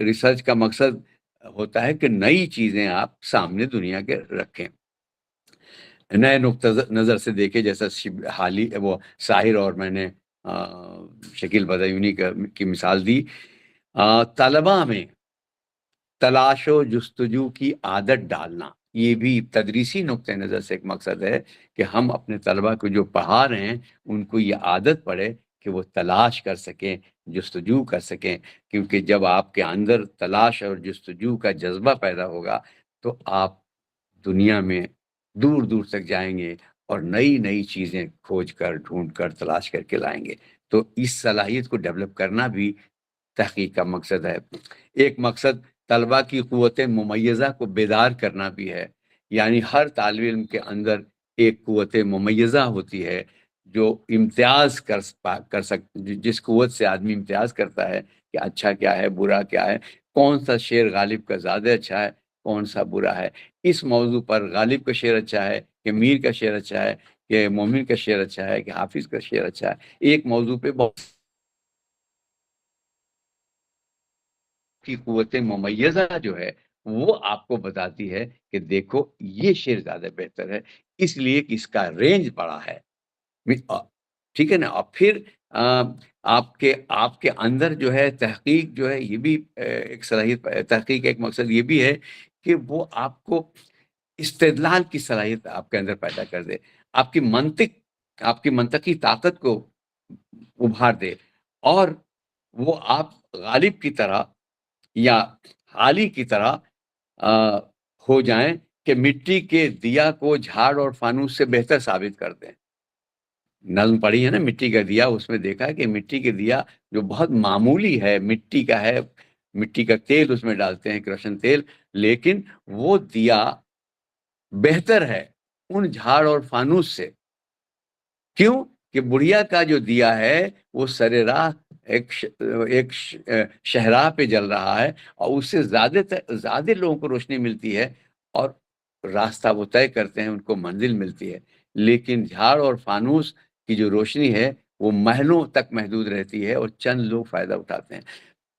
Speaker 2: ریسرچ کا مقصد ہوتا ہے کہ نئی چیزیں آپ سامنے دنیا کے رکھیں، نئے نقطہ نظر سے دیکھیں. جیسا حالی وہ ساحر اور میں نے شکیل بدایونی کی مثال دی. طلباء میں تلاش و جستجو کی عادت ڈالنا، یہ بھی تدریسی نقطہ نظر سے ایک مقصد ہے کہ ہم اپنے طلباء کو جو پڑھا رہے ہیں ان کو یہ عادت پڑے کہ وہ تلاش کر سکیں، جستجو کر سکیں. کیونکہ جب آپ کے اندر تلاش اور جستجو کا جذبہ پیدا ہوگا تو آپ دنیا میں دور دور تک جائیں گے اور نئی چیزیں کھوج کر، ڈھونڈ کر، تلاش کر کے لائیں گے. تو اس صلاحیت کو ڈیولپ کرنا بھی تحقیق کا مقصد ہے. ایک مقصد طلباء کی قوت ممیزہ کو بیدار کرنا بھی ہے. یعنی ہر طالب علم کے اندر ایک قوت ممیزہ ہوتی ہے جو امتیاز کر جس قوت سے آدمی امتیاز کرتا ہے کہ اچھا کیا ہے، برا کیا ہے، کون سا شعر غالب کا زیادہ اچھا ہے، کون سا برا ہے. اس موضوع پر غالب کا شعر اچھا ہے کہ میر کا شعر اچھا ہے کہ مومن کا شعر اچھا ہے کہ حافظ کا شعر اچھا ہے. ایک موضوع پہ بہت کی قوت ممیزہ جو ہے وہ آپ کو بتاتی ہے کہ دیکھو یہ شعر زیادہ بہتر ہے اس لیے کہ اس کا رینج بڑا ہے. ٹھیک ہے نا. اور پھر آپ کے اندر جو ہے تحقیق جو ہے، یہ بھی ایک صلاحیت، تحقیق کا ایک مقصد یہ بھی ہے کہ وہ آپ کو استدلال کی صلاحیت آپ کے اندر پیدا کر دے، آپ کی منطقی طاقت کو ابھار دے، اور وہ آپ غالب کی طرح یا حالی کی طرح ہو جائیں کہ مٹی کے دیا کو جھاڑ اور فانوس سے بہتر ثابت کر دیں. نظم پڑھی ہے نا مٹی کا دیا، اس میں دیکھا ہے کہ مٹی کے دیا جو بہت معمولی ہے، مٹی کا ہے، مٹی کا تیل اس میں ڈالتے ہیں، کروشن تیل، لیکن وہ دیا بہتر ہے ان جھاڑ اور فانوس سے. کیوں کہ بڑھیا کا جو دیا ہے وہ سر راہ ایک شہراہ پہ جل رہا ہے اور اس سے زیادہ لوگوں کو روشنی ملتی ہے اور راستہ وہ طے کرتے ہیں، ان کو منزل ملتی ہے. لیکن جھاڑ اور فانوس کی جو روشنی ہے وہ محلوں تک محدود رہتی ہے اور چند لوگ فائدہ اٹھاتے ہیں.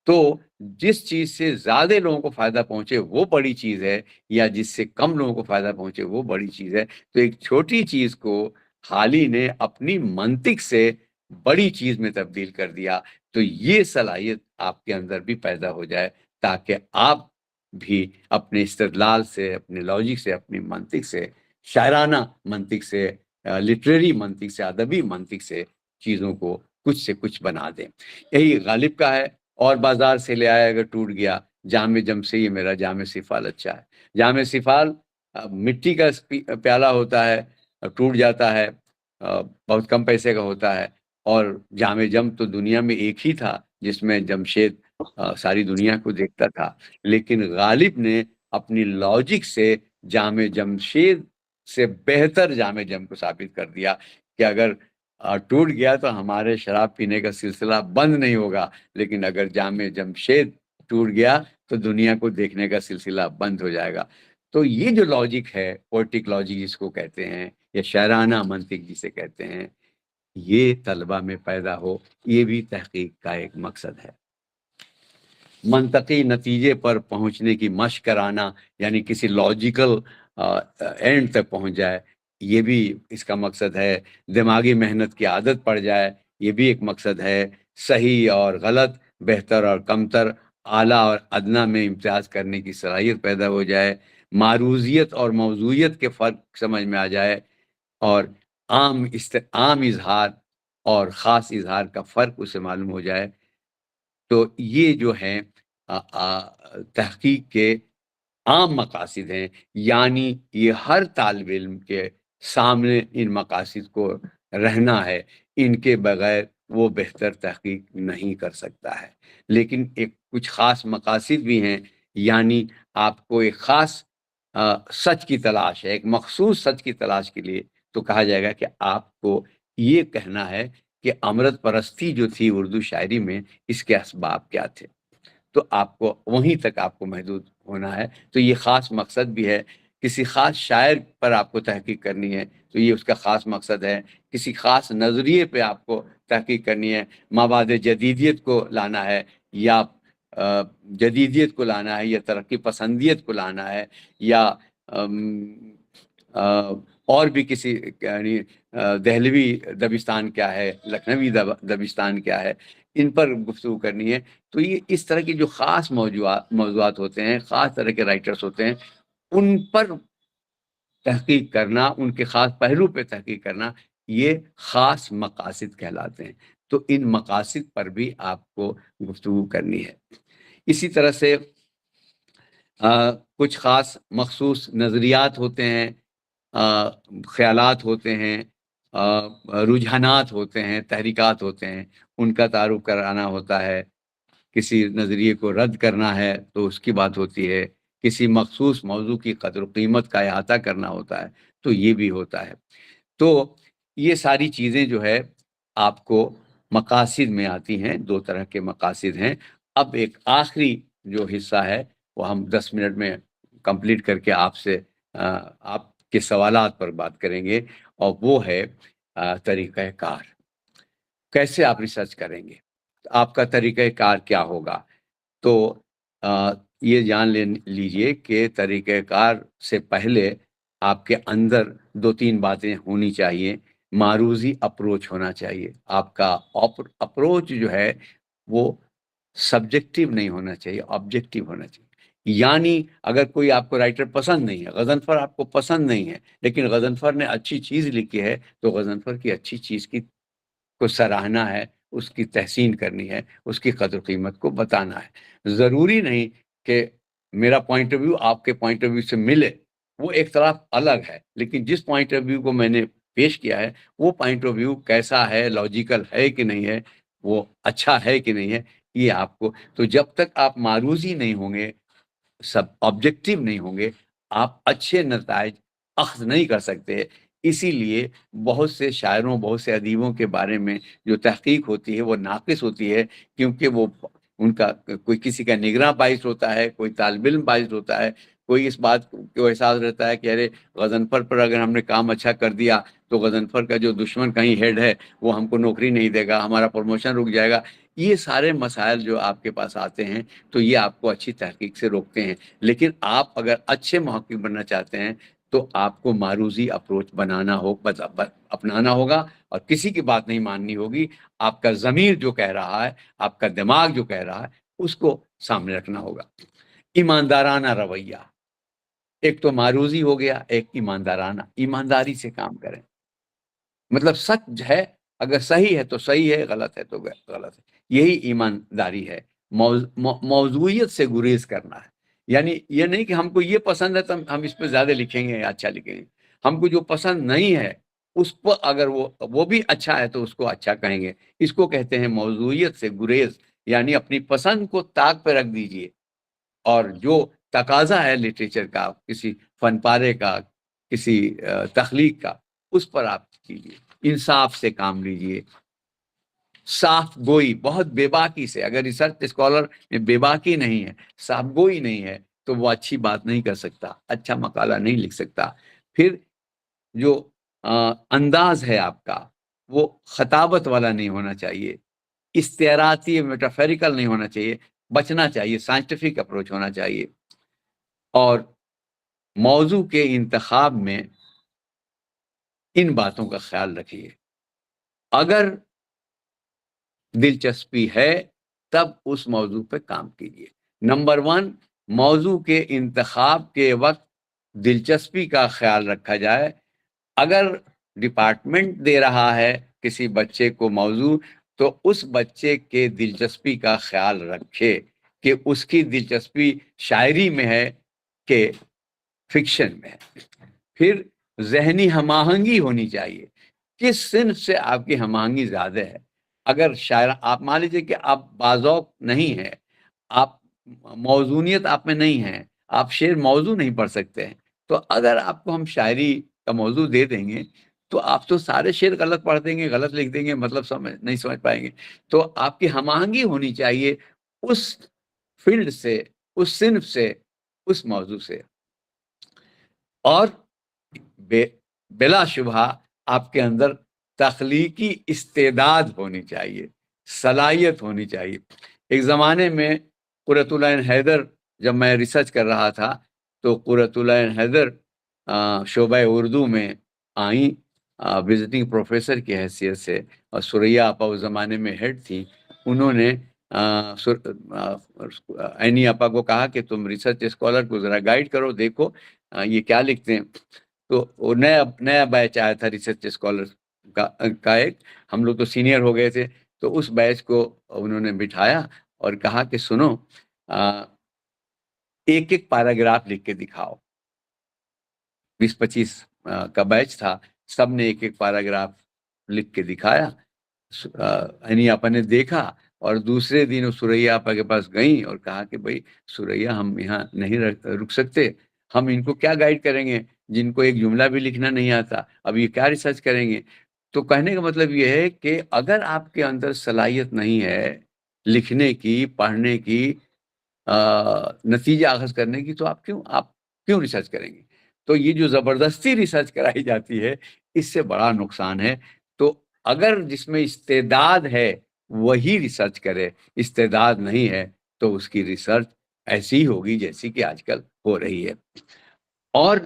Speaker 2: تو جس چیز سے زیادہ لوگوں کو فائدہ پہنچے وہ بڑی چیز ہے، یا جس سے کم لوگوں کو فائدہ پہنچے وہ بڑی چیز ہے. تو ایک چھوٹی چیز کو حالی نے اپنی منطق سے بڑی چیز میں تبدیل کر دیا. تو یہ صلاحیت آپ کے اندر بھی پیدا ہو جائے تاکہ آپ بھی اپنے استدلال سے، اپنے لاجک سے، اپنی منطق سے، شاعرانہ منطق سے، لٹریری منطق سے، ادبی منطق سے چیزوں کو کچھ سے کچھ بنا دیں. یہی غالب کا ہے. اور بازار سے لے آیا اگر ٹوٹ گیا، جام جم سے یہ میرا جام سفال اچھا ہے. جام سفال مٹی کا پیالہ ہوتا ہے، ٹوٹ جاتا ہے، بہت کم پیسے کا ہوتا ہے، اور جام جم تو دنیا میں ایک ہی تھا جس میں جمشید ساری دنیا کو دیکھتا تھا، لیکن غالب نے اپنی لاجک سے جام جمشید سے بہتر جام جم کو ثابت کر دیا کہ اگر ٹوٹ گیا تو ہمارے شراب پینے کا سلسلہ بند نہیں ہوگا، لیکن اگر جام جمشید ٹوٹ گیا تو دنیا کو دیکھنے کا سلسلہ بند ہو جائے گا۔ تو یہ جو لاجک ہے، پوئٹک لاجک جس کو کہتے ہیں یا شاعرانہ منطق جسے کہتے ہیں، یہ طلبہ میں پیدا ہو، یہ بھی تحقیق کا ایک مقصد ہے۔ منطقی نتیجے پر پہنچنے کی مشق کرانا، یعنی کسی لاجیکل اینڈ تک پہنچ جائے، یہ بھی اس کا مقصد ہے۔ دماغی محنت کی عادت پڑ جائے، یہ بھی ایک مقصد ہے۔ صحیح اور غلط، بہتر اور کمتر، اعلیٰ اور ادنیٰ میں امتیاز کرنے کی صلاحیت پیدا ہو جائے، معروضیت اور موضوعیت کے فرق سمجھ میں آ جائے، اور عام اظہار اور خاص اظہار کا فرق اسے معلوم ہو جائے۔ تو یہ جو ہیں تحقیق کے عام مقاصد ہیں، یعنی یہ ہر طالب علم کے سامنے ان مقاصد کو رہنا ہے، ان کے بغیر وہ بہتر تحقیق نہیں کر سکتا ہے۔ لیکن ایک کچھ خاص مقاصد بھی ہیں، یعنی آپ کو ایک خاص سچ کی تلاش ہے، ایک مخصوص سچ کی تلاش کے لیے تو کہا جائے گا کہ آپ کو یہ کہنا ہے کہ امرت پرستی جو تھی اردو شاعری میں، اس کے اسباب کیا تھے، تو آپ کو وہیں تک آپ کو محدود ہونا ہے۔ تو یہ خاص مقصد بھی ہے۔ کسی خاص شاعر پر آپ کو تحقیق کرنی ہے تو یہ اس کا خاص مقصد ہے۔ کسی خاص نظریے پہ آپ کو تحقیق کرنی ہے، مابعد جدیدیت کو لانا ہے، یا جدیدیت کو لانا ہے، یا ترقی پسندیت کو لانا ہے، یا اور بھی کسی، یعنی دہلوی دبستان کیا ہے، لکھنوی دبستان کیا ہے، ان پر گفتگو کرنی ہے۔ تو یہ اس طرح کی جو خاص موضوعات ہوتے ہیں، خاص طرح کے رائٹرز ہوتے ہیں، ان پر تحقیق کرنا، ان کے خاص پہلو پہ تحقیق کرنا، یہ خاص مقاصد کہلاتے ہیں۔ تو ان مقاصد پر بھی آپ کو گفتگو کرنی ہے۔ اسی طرح سے کچھ خاص مخصوص نظریات ہوتے ہیں، خیالات ہوتے ہیں، رجحانات ہوتے ہیں، تحریکات ہوتے ہیں، ان کا تعارف کرانا ہوتا ہے۔ کسی نظریے کو رد کرنا ہے تو اس کی بات ہوتی ہے، کسی مخصوص موضوع کی قدر و قیمت کا احاطہ کرنا ہوتا ہے، تو یہ بھی ہوتا ہے۔ تو یہ ساری چیزیں جو ہے آپ کو مقاصد میں آتی ہیں، دو طرح کے مقاصد ہیں۔ اب ایک آخری جو حصہ ہے وہ ہم 10 منٹ میں کمپلیٹ کر کے آپ سے آپ کے سوالات پر بات کریں گے، اور وہ ہے طریقہ کار۔ کیسے آپ ریسرچ کریں گے، آپ کا طریقہ کار کیا ہوگا؟ تو یہ جان لیجئے کہ طریقہ کار سے پہلے آپ کے اندر 2-3 باتیں ہونی چاہیے۔ معروضی اپروچ ہونا چاہیے۔ آپ کا اپروچ جو ہے وہ سبجیکٹیو نہیں ہونا چاہیے، آبجیکٹیو ہونا چاہیے۔ یعنی اگر کوئی آپ کو رائٹر پسند نہیں ہے، غضنفر آپ کو پسند نہیں ہے، لیکن غضنفر نے اچھی چیز لکھی ہے، تو غضنفر کی اچھی چیز کو سراہنا ہے، اس کی تحسین کرنی ہے، اس کی قدر قیمت کو بتانا ہے۔ ضروری نہیں کہ میرا پوائنٹ آف ویو آپ کے پوائنٹ آف ویو سے ملے، وہ ایک طرف الگ ہے، لیکن جس پوائنٹ آف ویو کو میں نے پیش کیا ہے وہ پوائنٹ آف ویو کیسا ہے، لاجیکل ہے کہ نہیں ہے، وہ اچھا ہے کہ نہیں ہے، یہ آپ کو۔ تو جب تک آپ معروضی نہیں ہوں گے، سب آبجیکٹیو نہیں ہوں گے، آپ اچھے نتائج اخذ نہیں کر سکتے۔ اسی لیے بہت سے شاعروں، بہت سے ادیبوں کے بارے میں جو تحقیق ہوتی ہے وہ ناقص ہوتی ہے، کیونکہ وہ ان کا کوئی کسی کا نگراں باعث ہوتا ہے، کوئی طالب علم باعث ہوتا ہے، کوئی اس بات کو احساس رہتا ہے کہ ارے غضنفر پر اگر ہم نے کام اچھا کر دیا تو غضنفر کا جو دشمن کہیں ہیڈ ہے وہ ہم کو نوکری نہیں دے گا، ہمارا پروموشن رک جائے گا۔ یہ سارے مسائل جو آپ کے پاس آتے ہیں تو یہ آپ کو اچھی تحقیق سے روکتے ہیں۔ لیکن آپ اگر اچھے محقق بننا چاہتے ہیں تو آپ کو معروضی اپروچ اپنانا ہوگا، اور کسی کی بات نہیں ماننی ہوگی۔ آپ کا ضمیر جو کہہ رہا ہے، آپ کا دماغ جو کہہ رہا ہے، اس کو سامنے رکھنا ہوگا۔ ایماندارانہ رویہ، ایک تو معروضی ہو گیا، ایک ایماندارانہ، ایمانداری سے کام کریں۔ مطلب سچ ہے، اگر صحیح ہے تو صحیح ہے، غلط ہے تو غلط ہے، یہی ایمانداری ہے۔ موضوعیت سے گریز کرنا ہے، یعنی یہ نہیں کہ ہم کو یہ پسند ہے تو ہم اس پہ زیادہ لکھیں گے یا اچھا لکھیں گے۔ ہم کو جو پسند نہیں ہے اس پر اگر وہ بھی اچھا ہے تو اس کو اچھا کہیں گے. اس کو کہتے ہیں موضوعیت سے گریز، یعنی اپنی پسند کو طاق پہ رکھ دیجئے، اور جو تقاضا ہے لٹریچر کا، کسی فن پارے کا، کسی تخلیق کا، اس پر آپ کیجیے، انصاف سے کام لیجیے، صاف گوئی، بہت بے باکی سے. اگر ریسرچ اسکالر میں بے باکی نہیں ہے، صاف گوئی نہیں ہے، تو وہ اچھی بات نہیں کر سکتا، اچھا مقالہ نہیں لکھ سکتا. پھر جو انداز ہے آپ کا، وہ خطابت والا نہیں ہونا چاہیے، استعاراتی میٹافیریکل نہیں ہونا چاہیے، بچنا چاہیے، سائنٹیفک اپروچ ہونا چاہیے. اور موضوع کے انتخاب میں ان باتوں کا خیال رکھیے. اگر دلچسپی ہے تب اس موضوع پہ کام کیجیے. نمبر 1، موضوع کے انتخاب کے وقت دلچسپی کا خیال رکھا جائے. اگر ڈپارٹمنٹ دے رہا ہے کسی بچے کو موضوع، تو اس بچے کے دلچسپی کا خیال رکھے کہ اس کی دلچسپی شاعری میں ہے کہ فکشن میں ہے. پھر ذہنی ہم آہنگی ہونی چاہیے. کس صنف سے آپ کی ہم آہنگی زیادہ ہے؟ اگر شاعر، آپ مان لیجیے کہ آپ باذوق نہیں ہے، آپ موضوعیت آپ میں نہیں ہے، آپ شعر موضوع نہیں پڑھ سکتے ہیں، تو اگر آپ کو ہم شاعری کا موضوع دے دیں گے تو آپ تو سارے شعر غلط پڑھ دیں گے، غلط لکھ دیں گے، مطلب نہیں سمجھ پائیں گے. تو آپ کی ہم آہنگی ہونی چاہیے اس فیلڈ سے، اس صنف سے، اس موضوع سے. اور بلا شبہ آپ کے اندر تخلیقی استعداد ہونی چاہیے، صلاحیت ہونی چاہیے. ایک زمانے میں قرۃ العین حیدر، جب میں ریسرچ کر رہا تھا تو قرۃ العین حیدر شعبہ اردو میں آئیں وزٹنگ پروفیسر کی حیثیت سے، اور ثریا آپا اس زمانے میں ہیڈ تھی. انہوں نے عینی آپا کو کہا کہ تم ریسرچ اسکالر کو ذرا گائیڈ کرو، دیکھو یہ کیا لکھتے ہیں. تو وہ نیا بیچ آیا تھا ریسرچ اسکالر کا ایک، ہم لوگ تو سینئر ہو گئے تھے. تو اس بیچ کو انہوں نے بٹھایا اور کہا کہ سنو، ایک ایک پیراگراف لکھ کے دکھاؤ. 20-25 کا بیچ تھا، سب نے ایک ایک پیراگراف لکھ کے دکھایا. عینی آپا نے دیکھا اور دوسرے دن وہ ثریا آپا کے پاس گئیں اور کہا کہ بھائی ثریا، ہم یہاں نہیں رک سکتے، ہم ان کو کیا گائیڈ کریں گے جن کو ایک جملہ بھی لکھنا نہیں آتا، اب یہ کیا ریسرچ کریں گے. تو کہنے کا مطلب یہ ہے کہ اگر آپ کے اندر صلاحیت نہیں ہے لکھنے کی، پڑھنے کی، نتیجہ اخذ کرنے کی، تو آپ کیوں ریسرچ کریں گے. تو یہ جو زبردستی ریسرچ کرائی جاتی ہے، اس سے بڑا نقصان ہے. تو اگر جس میں استعداد ہے وہی ریسرچ کرے، استعداد نہیں ہے تو اس کی ریسرچ ایسی ہوگی جیسی کہ آج کل ہو رہی ہے. اور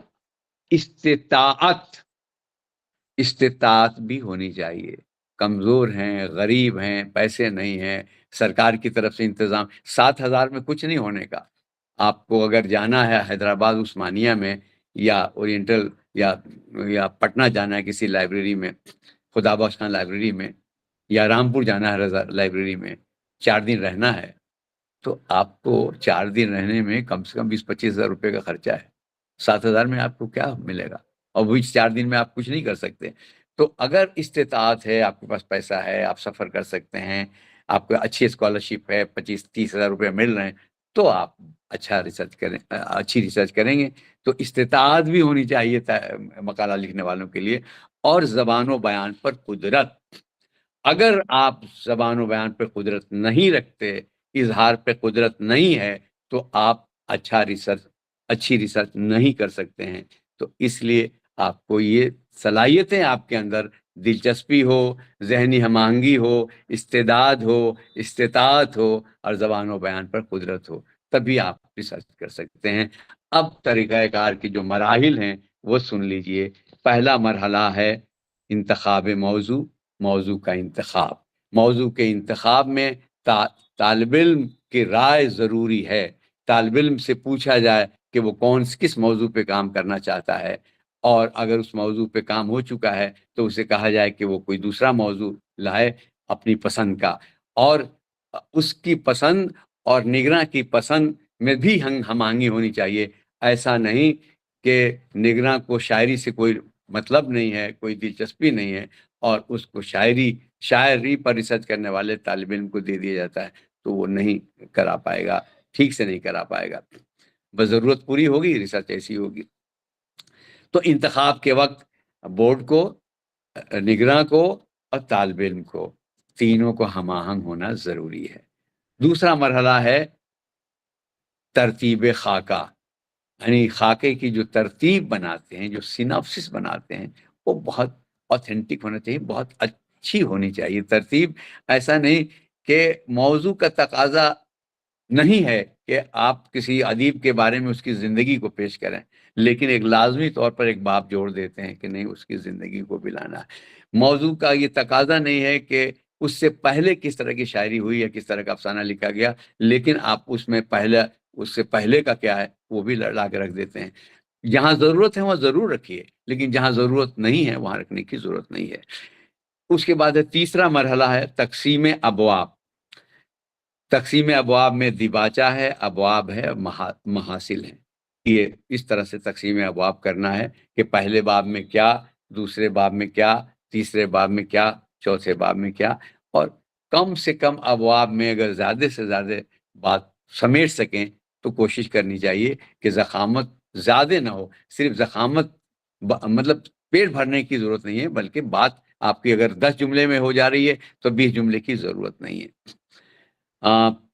Speaker 2: استطاعت بھی ہونی چاہیے. کمزور ہیں، غریب ہیں، پیسے نہیں ہیں، سرکار کی طرف سے انتظام، 7,000 میں کچھ نہیں ہونے کا. آپ کو اگر جانا ہے حیدرآباد عثمانیہ میں، یا اورینٹل یا پٹنہ جانا ہے کسی لائبریری میں، خدا بخش خان لائبریری میں، یا رامپور جانا ہے رضا لائبریری میں، 4 دن رہنا ہے، تو آپ کو 4 دن رہنے میں کم سے کم 20-25 ہزار روپے کا خرچہ ہے. 7,000 میں آپ کو کیا ملے گا؟ اور وہ 4 دن میں آپ کچھ نہیں کر سکتے. تو اگر استطاعت ہے، آپ کے پاس پیسہ ہے، آپ سفر کر سکتے ہیں، آپ کو اچھی اسکالرشپ ہے، 25-30 ہزار روپے مل رہے ہیں، تو آپ اچھی ریسرچ کریں گے. تو استطاعت بھی ہونی چاہیے مقالہ لکھنے والوں کے لیے. اور زبان و بیان پر قدرت. اگر آپ زبان و بیان پہ قدرت نہیں رکھتے، اظہار پہ قدرت نہیں ہے، تو آپ اچھی ریسرچ نہیں کر سکتے ہیں. تو اس لیے آپ کو یہ صلاحیتیں آپ کے اندر، دلچسپی ہو، ذہنی ہم آہنگی ہو، استعداد ہو، استطاعت ہو، اور زبان و بیان پر قدرت ہو، تبھی آپ ریسرچ کر سکتے ہیں. اب طریقہ کار کی جو مراحل ہیں وہ سن لیجئے. پہلا مرحلہ ہے انتخاب موضوع کا انتخاب. موضوع کے انتخاب میں طالب علم کی رائے ضروری ہے. طالب علم سے پوچھا جائے کہ وہ کس موضوع پہ کام کرنا چاہتا ہے، اور اگر اس موضوع پہ کام ہو چکا ہے تو اسے کہا جائے کہ وہ کوئی دوسرا موضوع لائے اپنی پسند کا. اور اس کی پسند اور نگراں کی پسند میں بھی ہم آہنگی ہونی چاہیے. ایسا نہیں کہ نگراں کو شاعری سے کوئی مطلب نہیں ہے، کوئی دلچسپی نہیں ہے، اور اس کو شاعری پر ریسرچ کرنے والے طالب علم کو دے دیا جاتا ہے، تو وہ نہیں کرا پائے گا، ٹھیک سے نہیں کرا پائے گا۔ بس ضرورت پوری ہوگی، ریسرچ ایسی ہوگی۔ تو انتخاب کے وقت بورڈ کو، نگراں کو اور طالب علم کو، تینوں کو ہم آہنگ ہونا ضروری ہے۔ دوسرا مرحلہ ہے ترتیب خاکہ، یعنی خاکے کی جو ترتیب بناتے ہیں، جو سیناپسس بناتے ہیں، وہ بہت اوتھینٹک ہونا چاہیے، بہت اچھی ہونی چاہیے ترتیب۔ ایسا نہیں کہ موضوع کا تقاضا نہیں ہے کہ آپ کسی ادیب کے بارے میں اس کی زندگی کو پیش کریں، لیکن ایک لازمی طور پر ایک باب جوڑ دیتے ہیں کہ نہیں، اس کی زندگی کو بھی لانا ہے۔ موضوع کا یہ تقاضا نہیں ہے کہ اس سے پہلے کس طرح کی شاعری ہوئی یا کس طرح کا افسانہ لکھا گیا، لیکن آپ اس سے پہلے کا کیا ہے وہ بھی لا کے رکھ دیتے ہیں۔ جہاں ضرورت ہے وہاں ضرور رکھیے، لیکن جہاں ضرورت نہیں ہے وہاں رکھنے کی ضرورت نہیں ہے۔ اس کے بعد تیسرا مرحلہ ہے تقسیم ابواب۔ تقسیم ابواب میں دیباچہ ہے، ابواب ہے، محاصل ہیں۔ یہ اس طرح سے تقسیم ابواب کرنا ہے کہ پہلے باب میں کیا، دوسرے باب میں کیا، تیسرے باب میں کیا، چوتھے باب میں کیا، اور کم سے کم ابواب میں اگر زیادہ سے زیادہ بات سمیٹ سکیں تو کوشش کرنی چاہیے کہ ضخامت زیادہ نہ ہو۔ صرف ضخامت مطلب پیٹ بھرنے کی ضرورت نہیں ہے، بلکہ بات آپ کی اگر 10 جملے میں ہو جا رہی ہے تو 20 جملے کی ضرورت نہیں ہے۔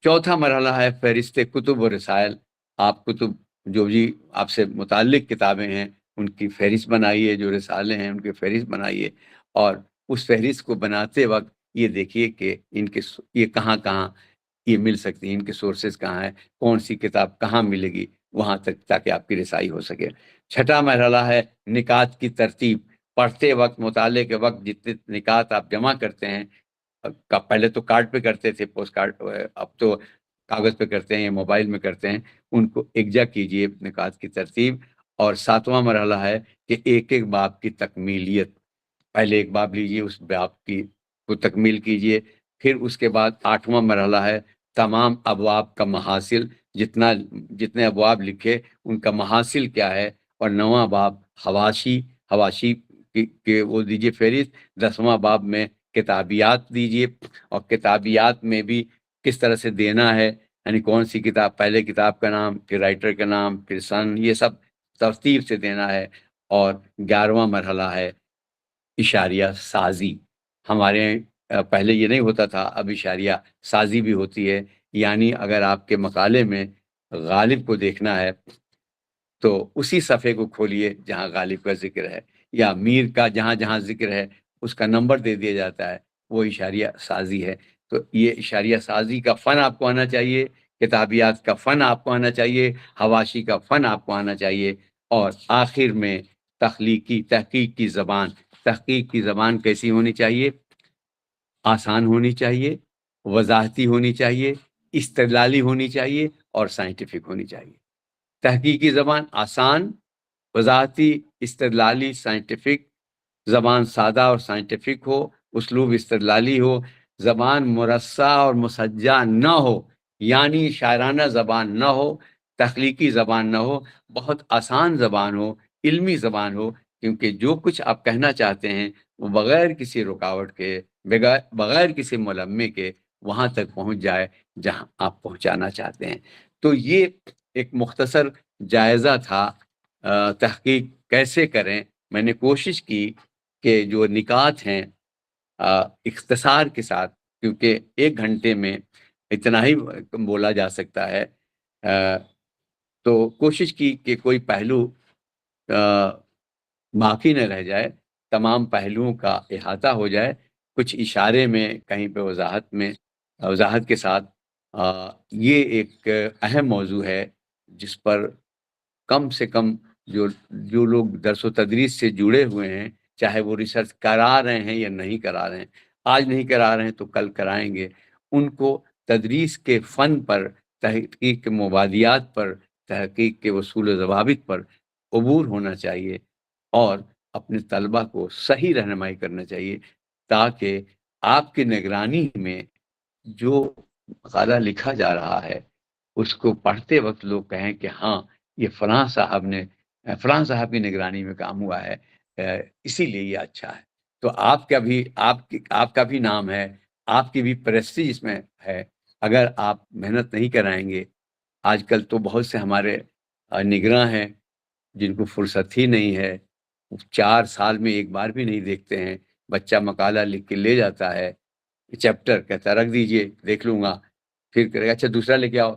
Speaker 2: چوتھا مرحلہ ہے فہرست کتب و رسائل۔ آپ کتب جو بھی آپ سے متعلق کتابیں ہیں ان کی فہرست بنائیے، جو رسالے ہیں ان کی فہرست بنائیے، اور اس فہرست کو بناتے وقت یہ دیکھیے کہ یہ کہاں یہ مل سکتی ہیں، ان کے سورسز کہاں ہیں، کون سی کتاب کہاں ملے گی، وہاں تک تاکہ آپ کی رسائی ہو سکے۔ چھٹا مرحلہ ہے نکات کی ترتیب۔ پڑھتے وقت، مطالعے کے وقت جتنے نکات آپ جمع کرتے ہیں، پہلے تو کارڈ پہ کرتے تھے، پوسٹ کارڈ، اب تو کاغذ پہ کرتے ہیں یا موبائل میں کرتے ہیں، ان کو یکجا کیجئے نکات کی ترتیب۔ اور ساتواں مرحلہ ہے کہ ایک ایک باب کی تکمیلیت۔ پہلے ایک باب لیجئے، اس باب کی کو تکمیل کیجئے، پھر اس کے بعد آٹھواں مرحلہ ہے تمام ابواب کا محاصل۔ جتنے ابواب لکھے ان کا محاصل کیا ہے، اور نواں باب حواشی کے وہ دیجئے فہرست۔ 10واں باب میں کتابیات دیجئے، اور کتابیات میں بھی کس طرح سے دینا ہے، یعنی کون سی کتاب، پہلے کتاب کا نام، پھر رائٹر کا نام، پھر سن، یہ سب ترتیب سے دینا ہے۔ اور 11واں مرحلہ ہے اشاریہ سازی۔ ہمارے پہلے یہ نہیں ہوتا تھا، اب اشاریہ سازی بھی ہوتی ہے، یعنی اگر آپ کے مقالے میں غالب کو دیکھنا ہے تو اسی صفحے کو کھولیے جہاں غالب کا ذکر ہے، یا میر کا جہاں جہاں ذکر ہے اس کا نمبر دے دیا جاتا ہے، وہ اشاریہ سازی ہے۔ تو یہ اشاریہ سازی کا فن آپ کو آنا چاہیے، کتابیات کا فن آپ کو آنا چاہیے، حواشی کا فن آپ کو آنا چاہیے، اور آخر میں تحقیق کی زبان۔ تحقیق کی زبان کیسی ہونی چاہیے؟ آسان ہونی چاہیے، وضاحتی ہونی چاہیے، استدلالی ہونی چاہیے، اور سائنٹیفک ہونی چاہیے۔ تحقیقی زبان آسان، وضاحتی، استدلالی، سائنٹیفک۔ زبان سادہ اور سائنٹیفک ہو، اسلوب استدلالی ہو، زبان مرصع اور مسجع نہ ہو، یعنی شاعرانہ زبان نہ ہو، تخلیقی زبان نہ ہو، بہت آسان زبان ہو، علمی زبان ہو، کیونکہ جو کچھ آپ کہنا چاہتے ہیں وہ بغیر کسی رکاوٹ کے، بغیر کسی ملمے کے وہاں تک پہنچ جائے جہاں آپ پہنچانا چاہتے ہیں۔ تو یہ ایک مختصر جائزہ تھا تحقیق کیسے کریں۔ میں نے کوشش کی کہ جو نکات ہیں اختصار کے ساتھ، کیونکہ 1 گھنٹے میں اتنا ہی بولا جا سکتا ہے، تو کوشش کی کہ کوئی پہلو باقی نہ رہ جائے، تمام پہلوؤں کا احاطہ ہو جائے، کچھ اشارے میں، کہیں پہ وضاحت کے ساتھ۔ یہ ایک اہم موضوع ہے جس پر کم سے کم جو لوگ درس و تدریس سے جڑے ہوئے ہیں، چاہے وہ ریسرچ کرا رہے ہیں یا نہیں کرا رہے ہیں، آج نہیں کرا رہے ہیں تو کل کرائیں گے، ان کو تدریس کے فن پر، تحقیق کے مبادیات پر، تحقیق کے اصول و ضوابط پر عبور ہونا چاہیے، اور اپنے طلبہ کو صحیح رہنمائی کرنا چاہیے، تاکہ آپ کی نگرانی میں جو مقالہ لکھا جا رہا ہے اس کو پڑھتے وقت لوگ کہیں کہ ہاں، یہ فلاں صاحب کی نگرانی میں کام ہوا ہے، اسی لیے یہ اچھا ہے. تو آپ کا بھی نام ہے, آپ کی بھی پریسٹیج اس میں ہے. اگر آپ محنت نہیں کرائیں گے, آج کل تو بہت سے ہمارے نگراں ہیں جن کو فرصت ہی نہیں ہے, 4 سال میں ایک بار بھی نہیں دیکھتے ہیں. بچہ مقالہ لکھ کے لے جاتا ہے, چیپٹر کہتا رکھ دیجئے دیکھ لوں گا, پھر کرے گا اچھا دوسرا لے کے آؤ.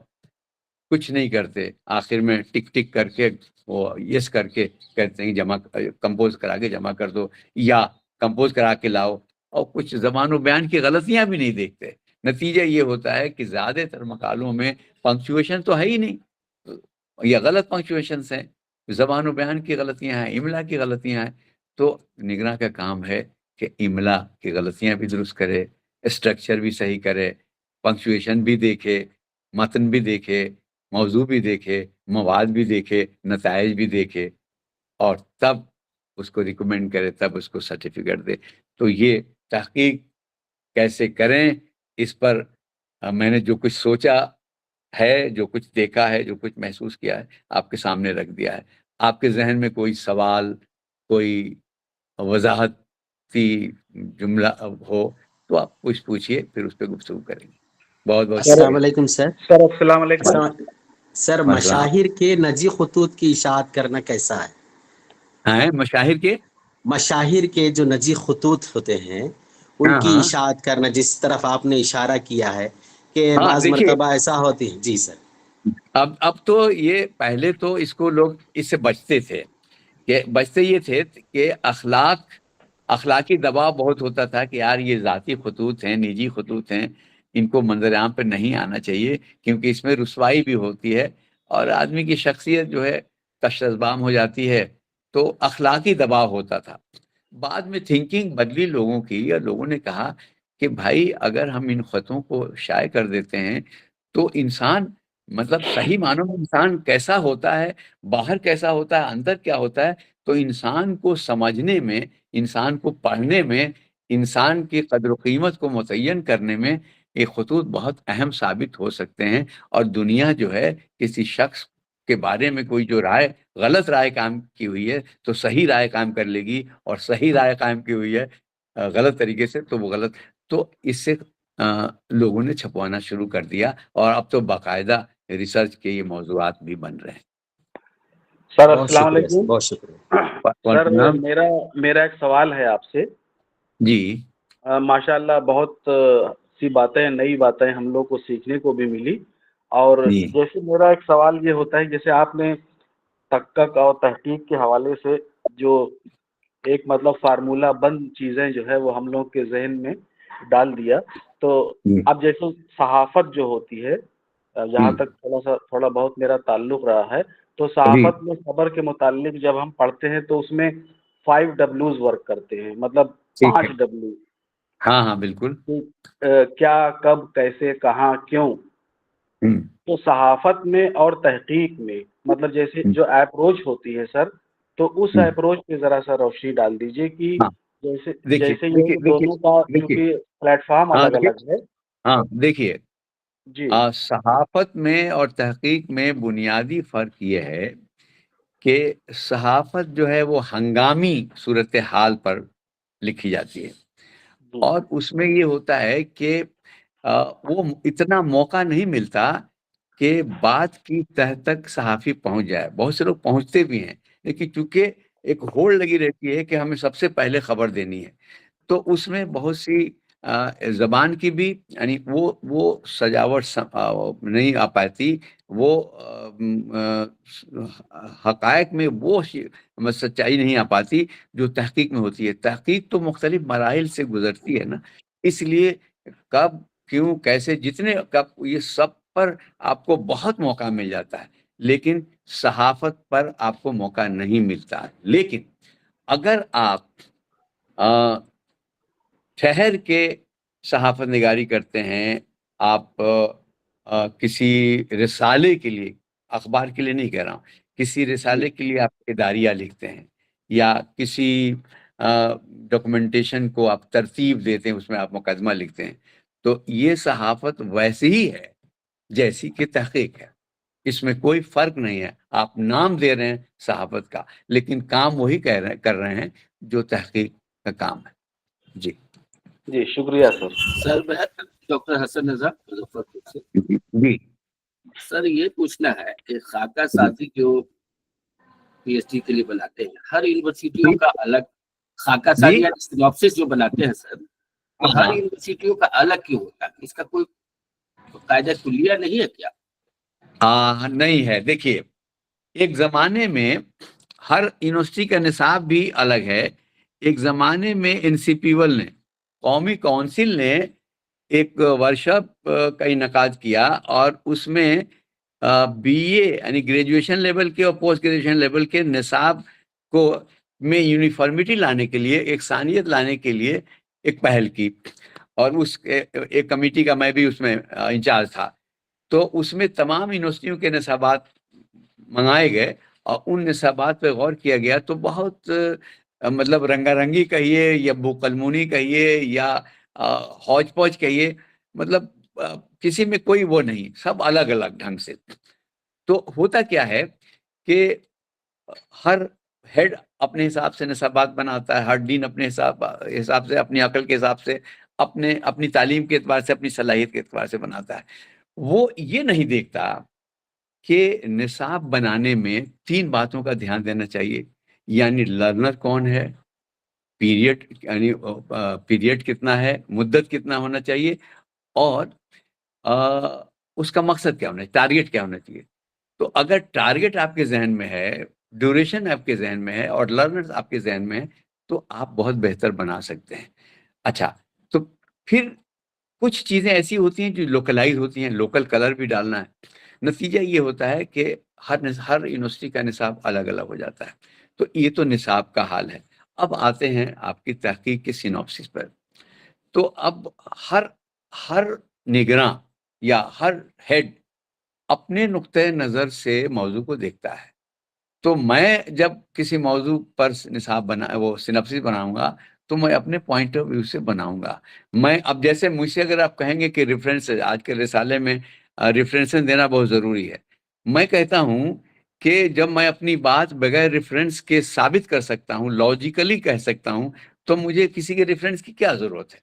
Speaker 2: کچھ نہیں کرتے, آخر میں ٹک ٹک کر کے وہ یس کر کے کہتے ہیں جمع کمپوز کرا کے جمع کر دو, یا کمپوز کرا کے لاؤ, اور کچھ زبان و بیان کی غلطیاں بھی نہیں دیکھتے. نتیجہ یہ ہوتا ہے کہ زیادہ تر مقالوں میں پنکچویشن تو ہے ہی نہیں, یا غلط پنکچویشنس ہیں, زبان و بیان کی غلطیاں ہیں, املا کی غلطیاں ہیں. تو نگراں کا کام ہے کہ املا کی غلطیاں بھی درست کرے, اسٹرکچر بھی صحیح کرے, پنکچویشن بھی دیکھے, متن بھی دیکھے, موضوع بھی دیکھے, مواد بھی دیکھے, نتائج بھی دیکھے, اور تب اس کو ریکمینڈ کرے, تب اس کو سرٹیفکیٹ دے. تو یہ تحقیق کیسے کریں, اس پر میں نے جو کچھ سوچا ہے, جو کچھ دیکھا ہے, جو کچھ محسوس کیا ہے, آپ کے سامنے رکھ دیا ہے. آپ کے ذہن میں کوئی سوال, کوئی وضاحتی جملہ ہو تو آپ کچھ پوچھیے, پھر اس پہ گفتگو کریں گے. بہت بہت
Speaker 5: السلام
Speaker 2: شکریہ.
Speaker 5: علیکم سر.
Speaker 4: سر السلام علیکم.
Speaker 5: سر مشاہیر کے نجی خطوط کی اشاعت کرنا کیسا ہے؟
Speaker 2: ہاں, مشاہیر کے
Speaker 5: مشاہیر کے جو نجی خطوط ہوتے ہیں ان کی اشاعت کرنا, جس طرف آپ نے اشارہ کیا ہے کہ
Speaker 2: ہاں
Speaker 5: بعض
Speaker 2: دیکھیے,
Speaker 5: مرتبہ ایسا ہوتی ہے. جی سر.
Speaker 2: اب تو یہ پہلے تو اس کو لوگ اس سے بچتے تھے, کہ بچتے یہ تھے کہ اخلاقی دباؤ بہت ہوتا تھا کہ یار یہ ذاتی خطوط ہیں, نجی خطوط ہیں, ان کو منظر عام پہ نہیں آنا چاہیے, کیونکہ اس میں رسوائی بھی ہوتی ہے اور آدمی کی شخصیت جو ہے کشرزبام ہو جاتی ہے. تو اخلاقی دباؤ ہوتا تھا. بعد میں تھنکنگ بدلی لوگوں کی, اور لوگوں نے کہا کہ بھائی اگر ہم ان خطوں کو شائع کر دیتے ہیں تو انسان, مطلب صحیح معنوں میں انسان کیسا ہوتا ہے, باہر کیسا ہوتا ہے, اندر کیا ہوتا ہے, تو انسان کو سمجھنے میں, انسان کو پڑھنے میں, انسان کی قدر و قیمت کو متعین کرنے میں یہ خطوط بہت اہم ثابت ہو سکتے ہیں. اور دنیا جو ہے کسی شخص کے بارے میں کوئی جو غلط رائے قائم کی ہوئی ہے تو صحیح رائے قائم کر لے گی, اور صحیح رائے قائم کی ہوئی ہے غلط طریقے سے تو وہ غلط. تو اس سے لوگوں نے چھپوانا شروع کر دیا, اور اب تو باقاعدہ ریسرچ کے یہ موضوعات بھی بن رہے ہیں.
Speaker 4: سر
Speaker 5: بہت
Speaker 4: السلام
Speaker 5: شکریہ سر,
Speaker 4: علیکم.
Speaker 5: بہت شکریہ.
Speaker 4: سر میرا ایک سوال ہے آپ سے.
Speaker 2: جی
Speaker 4: ماشاء اللہ بہت سی باتیں, نئی باتیں ہم لوگ کو سیکھنے کو بھی ملی. اور
Speaker 2: جی
Speaker 4: جیسے میرا ایک سوال یہ ہوتا ہے, جیسے آپ نے تحقیق اور تحقیق کے حوالے سے جو ایک مطلب فارمولہ بند چیزیں جو ہے وہ ہم لوگ کے ذہن میں ڈال دیا. تو اب جیسے صحافت جو ہوتی ہے, جہاں تک تھوڑا بہت میرا تعلق رہا ہے, تو صحافت میں خبر کے متعلق جب ہم پڑھتے ہیں تو اس میں 5 Ws ورک کرتے ہیں, مطلب 5 W.
Speaker 2: ہاں بالکل.
Speaker 4: کیا, کب, کیسے, کہاں, کیوں. تو صحافت میں اور تحقیق میں مطلب جیسے جو اپروچ ہوتی ہے سر, تو اس اپروچ پہ ذرا سا روشنی ڈال دیجئے کہ جیسے یہ دونوں کا چونکہ پلیٹ فارم الگ الگ ہے.
Speaker 2: ہاں دیکھیے,
Speaker 4: جی
Speaker 2: صحافت میں اور تحقیق میں بنیادی فرق یہ ہے کہ صحافت جو ہے وہ ہنگامی صورتحال پر لکھی جاتی ہے, اور اس میں یہ ہوتا ہے کہ وہ اتنا موقع نہیں ملتا کہ بات کی تہ تک صحافی پہنچ جائے. بہت سے لوگ پہنچتے بھی ہیں, لیکن چونکہ ایک ہوڑ لگی رہتی ہے کہ ہمیں سب سے پہلے خبر دینی ہے, تو اس میں بہت سی زبان کی بھی یعنی وہ سجاوٹ نہیں آ پاتی, وہ حقائق میں وہ سچائی نہیں آ پاتی جو تحقیق میں ہوتی ہے. تحقیق تو مختلف مراحل سے گزرتی ہے نا, اس لیے کب, کیوں, کیسے, جتنے کب, یہ سب پر آپ کو بہت موقع مل جاتا ہے, لیکن صحافت پر آپ کو موقع نہیں ملتا. لیکن اگر آپ ٹھہر کے صحافت نگاری کرتے ہیں, آپ کسی رسالے کے لیے, اخبار کے لیے نہیں کہہ رہا ہوں, کسی رسالے کے لیے آپ اداریہ لکھتے ہیں, یا کسی ڈاکومنٹیشن کو آپ ترتیب دیتے ہیں, اس میں آپ مقدمہ لکھتے ہیں, تو یہ صحافت ویسی ہی ہے جیسی کہ تحقیق ہے. اس میں کوئی فرق نہیں ہے. آپ نام دے رہے ہیں صحافت کا، لیکن کام وہی کر رہے ہیں جو تحقیق کا کام ہے. جی
Speaker 4: جی شکریہ سر.
Speaker 6: سر میں ڈاکٹر حسن رضا مظفر پور سے.
Speaker 2: جی
Speaker 6: سر یہ پوچھنا ہے کہ خاکہ سازی جو پی ایچ ڈی کے لیے بناتے ہیں ہر یونیورسٹیوں کا الگ خاکہ سازی یا سنopsis جو بناتے ہیں سر، وہ ہر یونیورسٹیوں کا الگ کیوں ہوتا ہے؟ اس کا کوئی قاعدہ کلیہ نہیں ہے کیا؟
Speaker 2: نہیں ہے. دیکھیے، ایک زمانے میں ہر یونیورسٹی کا نصاب بھی الگ ہے. ایک زمانے میں NCPWL نے، قومی کونسل نے ایک ورکشاپ کا انعقاد کیا اور اس میں BA یعنی گریجویشن لیول کے اور پوسٹ گریجویشن لیول کے نصاب کو میں یونیفارمٹی لانے کے لیے، یکسانیت لانے کے لیے ایک پہل کی، اور اس ایک کمیٹی کا میں بھی اس میں انچارج تھا. تو اس میں تمام یونیورسٹیوں کے نصابات منگائے گئے اور ان نصابات پہ غور کیا گیا. تو بہت مطلب رنگا رنگی کہیے یا بوقلمونی کہیے یا ہوج پوج کہیے، مطلب کسی میں کوئی وہ نہیں، سب الگ الگ ڈھنگ سے. تو ہوتا کیا ہے کہ ہر ہیڈ اپنے حساب سے نصابات بناتا ہے، ہر ڈین اپنے حساب سے، اپنی عقل کے حساب سے، اپنی تعلیم کے اعتبار سے، اپنی صلاحیت کے اعتبار سے بناتا ہے. وہ یہ نہیں دیکھتا کہ نصاب بنانے میں 3 باتوں کا دھیان دینا چاہیے، یعنی لرنر کون ہے، پیریڈ کتنا ہے، مدت کتنا ہونا چاہیے، اور اس کا مقصد کیا ہونا چاہیے، ٹارگیٹ کیا ہونا چاہیے. تو اگر ٹارگیٹ آپ کے ذہن میں ہے، ڈیوریشن آپ کے ذہن میں ہے اور لرنرز آپ کے ذہن میں ہے، تو آپ بہت بہتر بنا سکتے ہیں. اچھا، تو پھر کچھ چیزیں ایسی ہوتی ہیں جو لوکلائز ہوتی ہیں، لوکل کلر بھی ڈالنا ہے. نتیجہ یہ ہوتا ہے کہ ہر یونیورسٹی کا نصاب الگ الگ ہو جاتا ہے. تو یہ تو نصاب کا حال ہے. اب آتے ہیں آپ کی تحقیق کے سینوپسس پر. تو اب ہر نگراں یا ہر ہیڈ اپنے نقطۂ نظر سے موضوع کو دیکھتا ہے. تو میں جب کسی موضوع پر نصاب وہ سینوپسس بناؤں گا تو میں اپنے پوائنٹ آف ویو سے بناؤں گا. میں اب جیسے مجھ سے اگر آپ کہیں گے کہ ریفرنس، آج کے رسالے میں ریفرنسز دینا بہت ضروری ہے، میں کہتا ہوں کہ جب میں اپنی بات بغیر ریفرنس کے ثابت کر سکتا ہوں، لاجیکلی کہہ سکتا ہوں، تو مجھے کسی کے ریفرنس کی کیا ضرورت ہے؟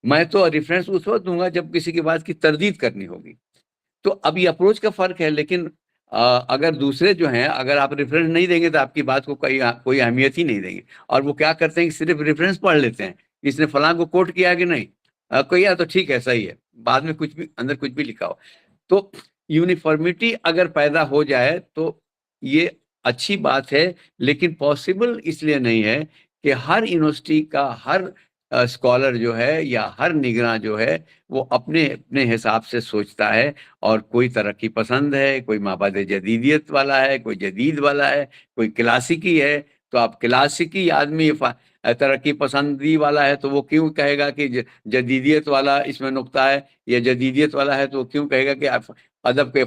Speaker 2: میں تو ریفرنس اس وقت دوں گا جب کسی کی بات کی تردید کرنی ہوگی. تو اب یہ اپروچ کا فرق ہے. لیکن اگر دوسرے جو ہیں، اگر آپ ریفرنس نہیں دیں گے تو آپ کی بات کو کوئی اہمیت ہی نہیں دیں گے. اور وہ کیا کرتے ہیں کہ صرف ریفرنس پڑھ لیتے ہیں، اس نے فلاں کو کوٹ کیا کہ نہیں، کوئی تو ٹھیک ہے، صحیح ہے، بعد میں اندر کچھ بھی لکھا ہو. تو یونیفارمٹی اگر پیدا ہو جائے تو یہ اچھی بات ہے، لیکن پاسبل اس لیے نہیں ہے کہ ہر یونیورسٹی کا ہر اسکالر جو ہے یا ہر نگراں جو ہے وہ اپنے حساب سے سوچتا ہے. اور کوئی ترقی پسند ہے، کوئی مابعد جدیدیت والا ہے، کوئی جدید والا ہے، کوئی کلاسیکی ہے. تو آپ کلاسیکی آدمی ترقی پسندی والا ہے تو وہ کیوں کہے گا کہ جدیدیت والا اس میں نقطہ ہے، یا جدیدیت والا ہے تو وہ کیوں کہے گا کہ ادب کے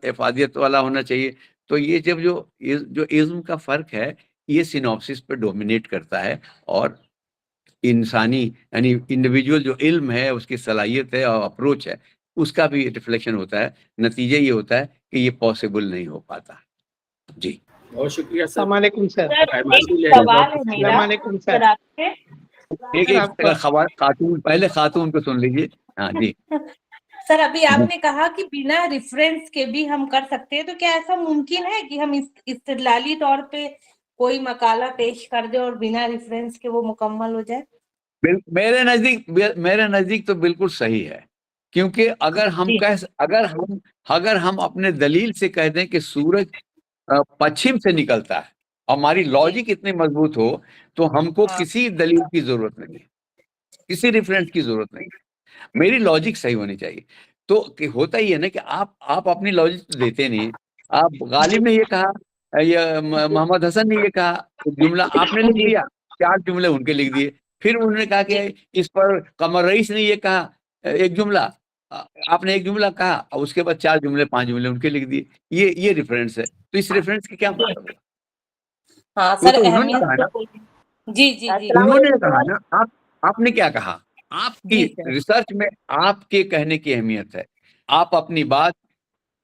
Speaker 2: افادیت والا ہونا چاہیے. تو یہ جو ازم کا فرق ہے، یہ سینوپسس پہ ڈومینیٹ کرتا ہے. اور انسانی یعنی انڈیویجول جو علم ہے، اس کی صلاحیت ہے اور اپروچ ہے، اس کا بھی ریفلیکشن ہوتا ہے. نتیجہ یہ ہوتا ہے کہ یہ پاسبل نہیں ہو پاتا. جی
Speaker 6: بہت شکریہ سر.
Speaker 7: السلام علیکم سر.
Speaker 8: ایک سوال ہے میرا
Speaker 7: السلام علیکم سر.
Speaker 8: سر آپ سے.
Speaker 2: ایک خاتون، پہلے خاتون کو سن لیجیے. ہاں جی
Speaker 8: سر، ابھی آپ نے کہا کہ بنا ریفرنس کے بھی ہم کر سکتے ہیں، تو کیا ایسا ممکن ہے کہ ہم استدلالی طور پہ کوئی مقالہ پیش کر دیں اور بنا ریفرنس کے وہ مکمل ہو جائے؟
Speaker 2: میرے نزدیک تو بالکل صحیح ہے. کیونکہ اگر ہم اپنے دلیل سے کہہ دیں کہ سورج پچھم سے نکلتا ہے، ہماری لاجک اتنی مضبوط ہو، تو ہم کو کسی دلیل کی ضرورت نہیں ہے، کسی ریفرنس کی ضرورت نہیں ہے. میری لاجک صحیح ہونی چاہیے. تو ہوتا ہی ہے نا کہ آپ اپنی لاجک تو دیتے نہیں. آپ غالب نے یہ کہا یا محمد حسن نے یہ کہا، جملہ آپ نے لکھ دیا، 4 جملے ان کے لکھ دیے. پھر انہوں نے کہا کہ اس پر قمر رئیس نے یہ کہا، ایک جملہ آپ نے ایک جملہ کہا اور اس کے بعد 4 جملے 5 جملے ان کے لکھ دیے. یہ ریفرنس ہے. تو اس ریفرنس کی کیا مطلب ہے؟
Speaker 8: ہاں
Speaker 2: وہ
Speaker 8: سر،
Speaker 2: تو انہوں نے
Speaker 8: اہمیت
Speaker 2: کہا نا،
Speaker 8: جی جی جی
Speaker 2: انہوں نے کہا نا. آپ نے کیا کہا؟ آپ کی
Speaker 8: جی سر.
Speaker 2: ریسرچ میں آپ کے کہنے کی اہمیت ہے. آپ اپنی بات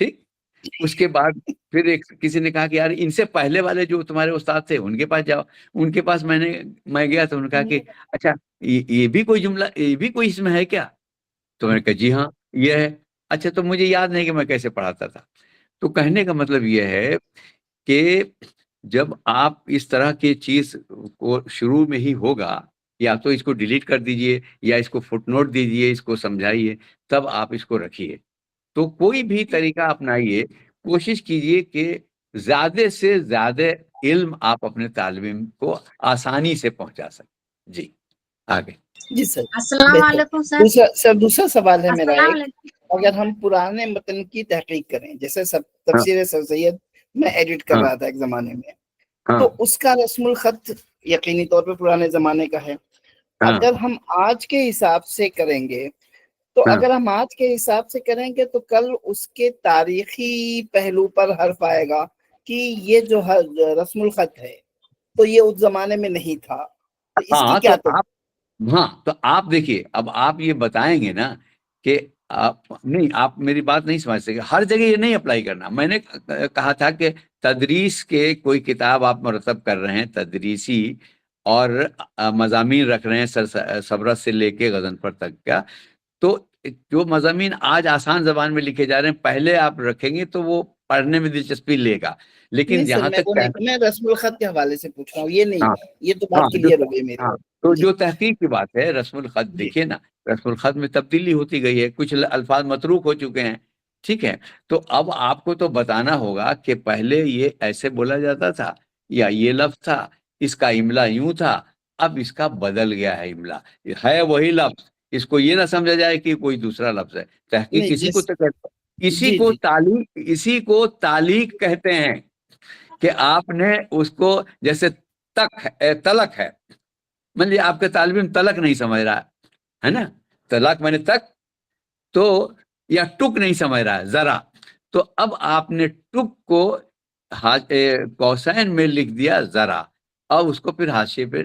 Speaker 2: ٹھیک. اس کے بعد پھر ایک کسی نے کہا کہ یار ان سے پہلے والے جو تمہارے استاد تھے ان کے پاس جاؤ. ان کے پاس میں گیا تو انہوں نے کہا کہ اچھا یہ بھی کوئی جملہ، یہ بھی کوئی اسم ہے کیا؟ تو میں نے کہا جی ہاں یہ ہے. اچھا تو مجھے یاد نہیں کہ میں کیسے پڑھاتا تھا. تو کہنے کا مطلب یہ ہے کہ جب آپ اس طرح کی چیز کو شروع میں ہی ہوگا، یا تو اس کو ڈیلیٹ کر دیجئے یا اس کو فٹ نوٹ دیجئے، اس کو سمجھائیے، تب آپ اس کو رکھیے. تو کوئی بھی طریقہ اپنائیے، کوشش کیجئے کہ زیادہ سے زیادہ علم آپ اپنے طالب علم کو آسانی سے پہنچا سکیں. جی آگے.
Speaker 9: جی سر.
Speaker 7: السلام علیکم سر.
Speaker 9: دوسرا سوال ہے میرا
Speaker 7: السلام
Speaker 9: ایک،
Speaker 7: علیکم.
Speaker 9: اگر ہم پرانے متن کی تحقیق کریں، جیسے تفسیر سر سید میں ایڈٹ کر رہا تھا ایک زمانے میں، تو اس کا رسم الخط یقینی طور پہ پرانے زمانے کا ہے. اگر ہم آج کے حساب سے کریں گے تو اگر ہم آج کے حساب سے کریں گے تو کل اس کے تاریخی پہلو پر حرف آئے گا کہ یہ جو رسم الخط ہے تو یہ اس زمانے میں نہیں تھا. تو اس کی کیا
Speaker 2: تو آپ دیکھیے، اب آپ یہ بتائیں گے نا کہ آپ میری بات نہیں سمجھ سکے. ہر جگہ یہ نہیں اپلائی کرنا. میں نے کہا تھا کہ تدریس کے کوئی کتاب آپ مرتب کر رہے ہیں تدریسی، اور مضامین رکھ رہے ہیں سبرت سے لے کے غضنفر تک کا، تو جو مضامین آج آسان زبان میں لکھے جا رہے ہیں پہلے آپ رکھیں گے تو وہ پڑھنے میں دلچسپی لے گا. لیکن جہاں تک
Speaker 9: میں رسم الخط کے حوالے سے پوچھ رہا ہوں، یہ نہیں، یہ تو بات کلیئر ہو گئی میری.
Speaker 2: تو جو تحقیق کی بات ہے رسم الخط، دیکھیے نا رسم الخط میں تبدیلی ہوتی گئی ہے، کچھ الفاظ متروک ہو چکے ہیں. ٹھیک ہے، تو اب آپ کو تو بتانا ہوگا کہ پہلے یہ ایسے بولا جاتا تھا، یا یہ لفظ تھا، اس کا املا یوں تھا، اب اس کا بدل گیا ہے املا، ہے وہی لفظ، اس کو یہ نہ سمجھا جائے کہ کوئی دوسرا لفظ ہے. تحقیق اسی کو تعلیق کہتے ہیں، کہ آپ نے اس کو جیسے تلک ہے، مان لیے آپ کے طالب علم تلک نہیں سمجھ رہا ہے نا، تلک میں نے تک، تو یا ٹک نہیں سمجھ رہا ہے ذرا، تو اب آپ نے ٹک کو کوسین میں لکھ دیا ذرا، اب اس کو پھر حاشیے پہ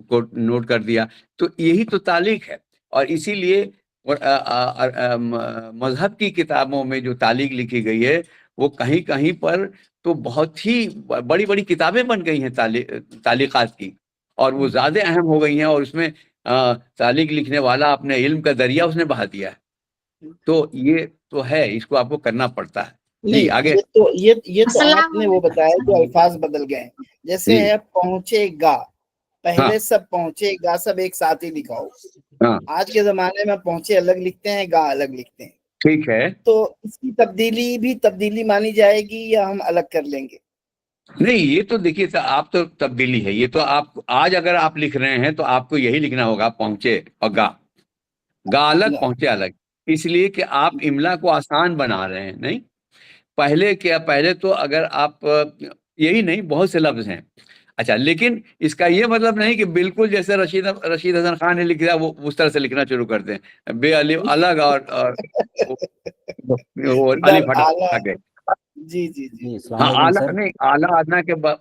Speaker 2: کو نوٹ کر دیا، تو یہی تو تعلیق ہے. اور اسی لیے مذہب کی کتابوں میں جو تعلیق لکھی گئی ہے وہ کہیں کہیں پر تو بہت ہی بڑی بڑی کتابیں بن گئی ہیں تعلیقات کی، اور وہ زیادہ اہم ہو گئی ہیں، اور اس میں تعلیق لکھنے والا اپنے علم کا دریا اس نے بہا دیا ہے. تو یہ تو ہے، اس کو آپ کو کرنا پڑتا ہے. جی آگے.
Speaker 9: یہ تو آپ نے وہ بتایا جو الفاظ بدل گئے ہیں، جیسے ہے پہنچے گا، پہلے سب پہنچے گا سب ایک ساتھ ہی لکھا ہو. آج کے زمانے میں پہنچے الگ لکھتے ہیں، گا الگ لکھتے ہیں.
Speaker 2: ٹھیک ہے،
Speaker 9: تو اس کی تبدیلی بھی تبدیلی مانی جائے گی یا ہم الگ کر لیں گے؟
Speaker 2: نہیں، یہ تو دیکھیے آپ تو تبدیلی ہے، یہ تو آپ آج اگر آپ لکھ رہے ہیں تو آپ کو یہی لکھنا ہوگا، پہنچے اور گا الگ پہنچے الگ، اس لیے کہ آپ املا کو آسان بنا رہے ہیں. نہیں، پہلے تو اگر آپ یہی نہیں، بہت سے لفظ ہیں. اچھا، لیکن اس کا یہ مطلب نہیں کہ بالکل جیسے رشید حسن خان نے لکھ دیا وہ اس طرح سے لکھنا شروع کر دیں، بے الف الگ اور الف ہٹا کے.
Speaker 9: جی جی جی.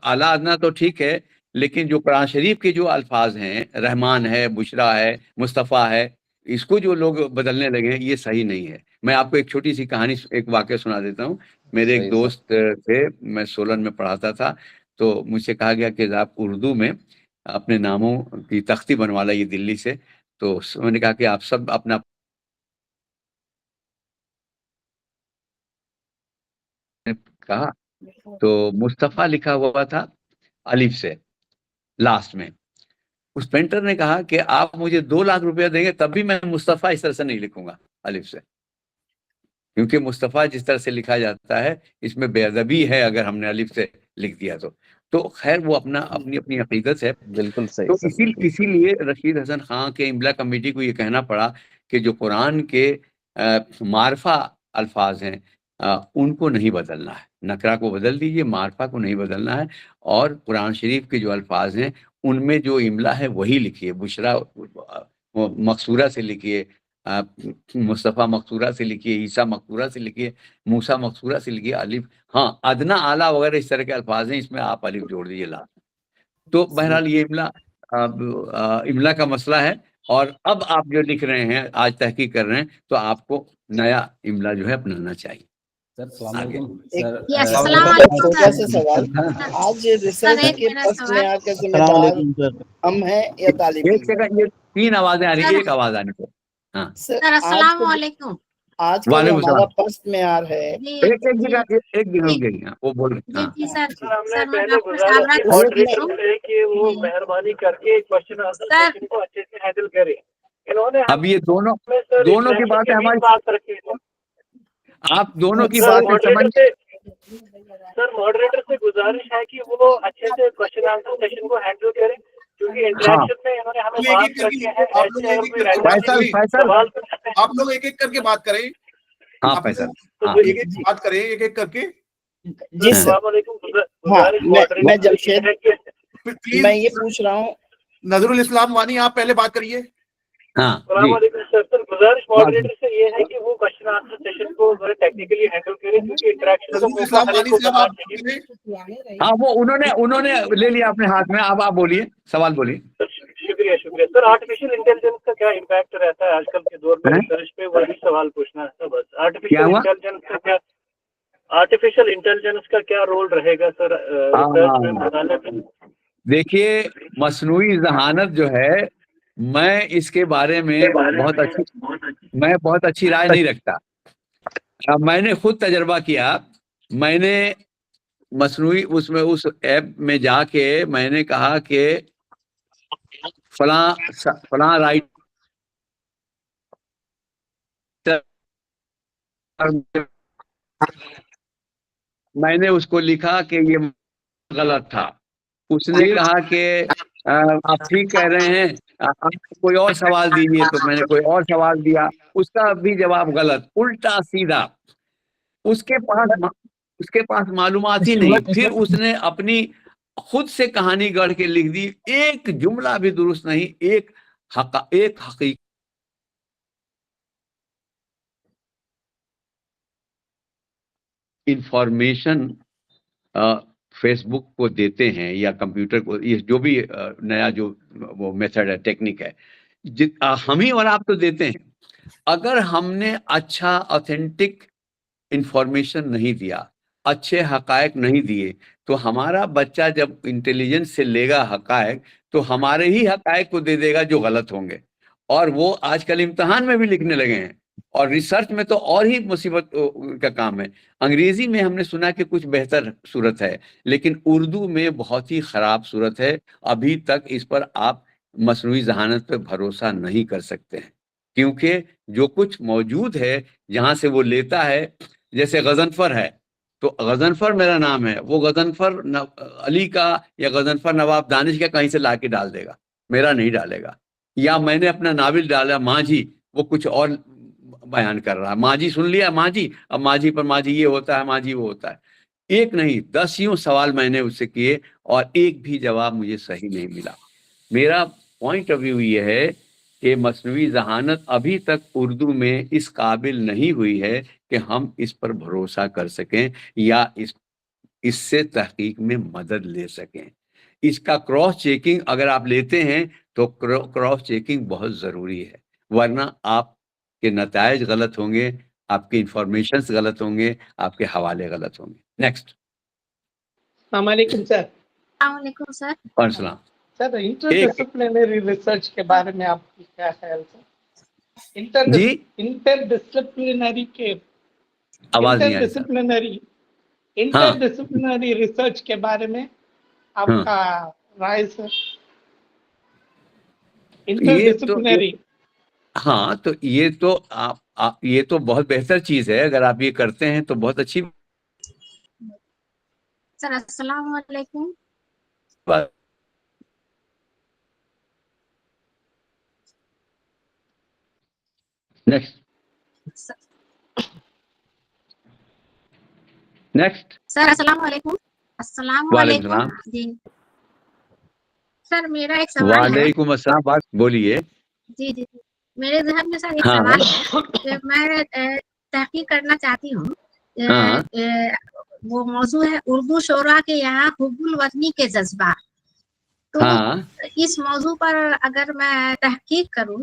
Speaker 2: اعلیٰ ادنا تو ٹھیک ہے، لیکن جو قرآن شریف کے جو الفاظ ہیں، رحمان ہے، بشرا ہے، مصطفیٰ ہے، اس کو جو لوگ بدلنے لگے ہیں یہ صحیح نہیں ہے. میں آپ کو ایک چھوٹی سی کہانی، ایک واقعہ سنا دیتا ہوں. میرے ایک دوست تھے، میں سولن میں پڑھاتا تھا، تو مجھ سے کہا گیا کہ آپ اردو میں اپنے ناموں کی تختی بنوا لائیے دلی سے. تو میں نے کہا کہ آپ سب اپنا کہا تو مصطفیٰ لکھا ہوا تھا الف سے لاسٹ میں. اس پینٹر نے کہا کہ آپ مجھے 2 لاکھ روپیہ دیں گے تب بھی میں مصطفیٰ اس طرح سے نہیں لکھوں گا الف سے، کیونکہ مصطفیٰ جس طرح سے لکھا جاتا ہے اس میں بے ادبی ہے اگر ہم نے الف سے لکھ دیا تو خیر وہ اپنی عقیدت ہے.
Speaker 10: بالکل صحیح.
Speaker 2: تو اسی لیے رشید حسن خان کے املا کمیٹی کو یہ کہنا پڑا کہ جو قرآن کے معرفہ الفاظ ہیں ان کو نہیں بدلنا ہے، نکرا کو بدل دیجئے، معرفہ کو نہیں بدلنا ہے، اور قرآن شریف کے جو الفاظ ہیں ان میں جو املا ہے وہی لکھیے. بشرا مقصورہ سے لکھیے، مصطفیٰ مقصورہ سے لکھیے، عیسیٰ مقصورہ سے لکھیے، موسیٰ مقصورہ سے لکھیے. الف، ہاں ادنا اعلیٰ وغیرہ اس طرح کے الفاظ ہیں، اس میں آپ الف جوڑ دیجیے لا. تو بہرحال یہ املا کا مسئلہ ہے، اور اب آپ جو لکھ رہے ہیں، آج تحقیق کر رہے ہیں، تو آپ کو نیا املا جو ہے اپنانا چاہیے.
Speaker 10: سر السلام علیکم سر
Speaker 7: السلام علیکم
Speaker 9: چھوٹا سا سوال، آج ریسرچ کے پس معیار کا ذمہ دار ہم ہیں یا طالب
Speaker 2: ایک سیکنڈ، یہ 3 آوازیں آ رہی ہیں، ایک آواز آنے کو. ہاں
Speaker 7: سر السلام علیکم.
Speaker 9: آج کا جو ہمارا پست معیار ہے،
Speaker 2: ایک جگہ وہ بول رہے
Speaker 7: جی سر
Speaker 4: سر میں پہلے کہ وہ مہربانی کر کے کوشچن آنسر کو اچھے سے ہینڈل کرے. انہوں نے
Speaker 2: اب یہ دونوں کی باتیں ہماری
Speaker 4: بات رکھی ہے.
Speaker 2: آپ دونوں کی باتیں سمجھ.
Speaker 4: سر ماڈریٹر سے گزارش ہے کہ وہ اچھے سے کوشچن آنسر سیشن کو ہینڈل کریں، کیونکہ انٹریکشن میں انہوں نے ہمیں بات رکھی ہے.
Speaker 1: آپ لوگ ایک ایک کر کے بات کریں.
Speaker 2: ہاں فیصل
Speaker 1: ایک ایک بات کریں، ایک ایک کر کے.
Speaker 9: جی السلام علیکم. ہاں میں جمشید، میں یہ پوچھ رہا ہوں.
Speaker 1: نظر الاسلام وانی آپ پہلے بات کریے.
Speaker 2: ہاں
Speaker 4: السلام علیکم سر. سر گزارش ماڈریٹر سے یہ ہے کہ وہ کوشچن آنسر سیشن کو ٹیکنیکلی ہینڈل کریں، کیونکہ انٹریکشن
Speaker 2: ہاں وہ انہوں نے لے لیا اپنے ہاتھ میں. اب آپ بولیے، سوال بولیے.
Speaker 4: شکریہ سر. آرٹیفیشیل انٹیلیجنس کا کیا امپیکٹ رہتا ہے آج کل کے دور میں ریسرچ پہ؟ وہی سوال پوچھنا ہے بس. آرٹیفیشیل انٹیلیجنس کا کیا رول رہے گا سر ریسرچ میں بتانے میں؟
Speaker 2: دیکھیے مصنوعی ذہانت جو ہے، میں اس کے بارے میں بہت اچھی رائے نہیں رکھتا. میں نے خود تجربہ کیا. میں نے مصنوعی اس ایپ میں جا کے میں نے کہا کہ فلاں رائٹ میں نے اس کو لکھا کہ یہ غلط تھا. اس نے کہا کہ آپ ٹھیک کہہ رہے ہیں، آپ کوئی اور سوال دیجیے. تو میں نے کوئی اور سوال دیا، اس کا بھی جواب غلط، الٹا سیدھا. اس کے پاس معلومات ہی نہیں. پھر اس نے اپنی خود سے کہانی گڑھ کے لکھ دی. ایک جملہ بھی درست نہیں. ایک حقیقت انفارمیشن فیس بک کو دیتے ہیں یا کمپیوٹر کو، یہ جو بھی نیا جو وہ میتھڈ ہے، ٹیکنیک ہے، ہم ہی اور آپ تو دیتے ہیں. اگر ہم نے اچھا آتھینٹک انفارمیشن نہیں دیا، اچھے حقائق نہیں دیے، تو ہمارا بچہ جب انٹیلیجنس سے لے گا حقائق، تو ہمارے ہی حقائق کو دے دے گا جو غلط ہوں گے. اور وہ آج کل امتحان میں بھی لکھنے لگے ہیں، اور ریسرچ میں تو اور ہی مصیبت کا کام ہے. انگریزی میں ہم نے سنا کہ کچھ بہتر صورت ہے، لیکن اردو میں بہت ہی خراب صورت ہے. ابھی تک اس پر آپ مصنوعی ذہانت پہ بھروسہ نہیں کر سکتے ہیں، کیونکہ جو کچھ موجود ہے جہاں سے وہ لیتا ہے، جیسے غضنفر ہے، تو غضنفر میرا نام ہے، وہ غضنفر علی کا یا غضنفر نواب دانش کا کہیں سے لا کے ڈال دے گا، میرا نہیں ڈالے گا. یا میں نے اپنا ناول ڈالا ماجھی، وہ کچھ اور بیان کر رہا ہے. ماجھی سن لیا ماجھی، اب ماجھی پر ماجھی یہ ہوتا ہے، ماجھی وہ ہوتا ہے. ایک نہیں 10 یوں سوال میں نے اس سے کیے، اور ایک بھی جواب مجھے صحیح نہیں ملا. میرا پوائنٹ آف ویو یہ ہے کہ مصنوعی ذہانت ابھی تک اردو میں اس قابل نہیں ہوئی ہے کہ ہم اس پر بھروسہ کر سکیں یا اس سے تحقیق میں مدد لے سکیں. اس کا کراس چیکنگ اگر آپ لیتے ہیں تو کراس چیکنگ بہت ضروری ہے، ورنہ آپ کے نتائج غلط ہوں گے، آپ کے انفارمیشنز غلط ہوں گے، آپ کے حوالے غلط ہوں گے. نیکسٹ.
Speaker 11: السلام علیکم سر.
Speaker 7: السلام علیکم سر.
Speaker 2: اور السلام.
Speaker 11: سر انٹر ڈسپلنری ریسرچ کے بارے میں آپ کی کیا خیال ہے؟ انٹر ڈسپلنری کے انٹر ڈسپلنری ریسرچ کے بارے میں آپ کا رائے سر؟ انٹر ڈسپلنری،
Speaker 2: ہاں تو یہ تو بہت بہتر چیز ہے. اگر آپ یہ کرتے ہیں تو بہت اچھی.
Speaker 7: سر السلام علیکم.
Speaker 2: نیکسٹ.
Speaker 7: سر السلام علیکم. السلام علیکم. جی سر میرا ایک سوال ہے.
Speaker 2: وعلیکم السلام. بات بولیے.
Speaker 7: جی جی میرے ذہن میں سر ایک سوال ہے کہ میں تحقیق کرنا چاہتی ہوں. وہ موضوع ہے اردو شعراء کے یہاں حب الوطنی کے جذبات. تو اس موضوع پر اگر میں تحقیق کروں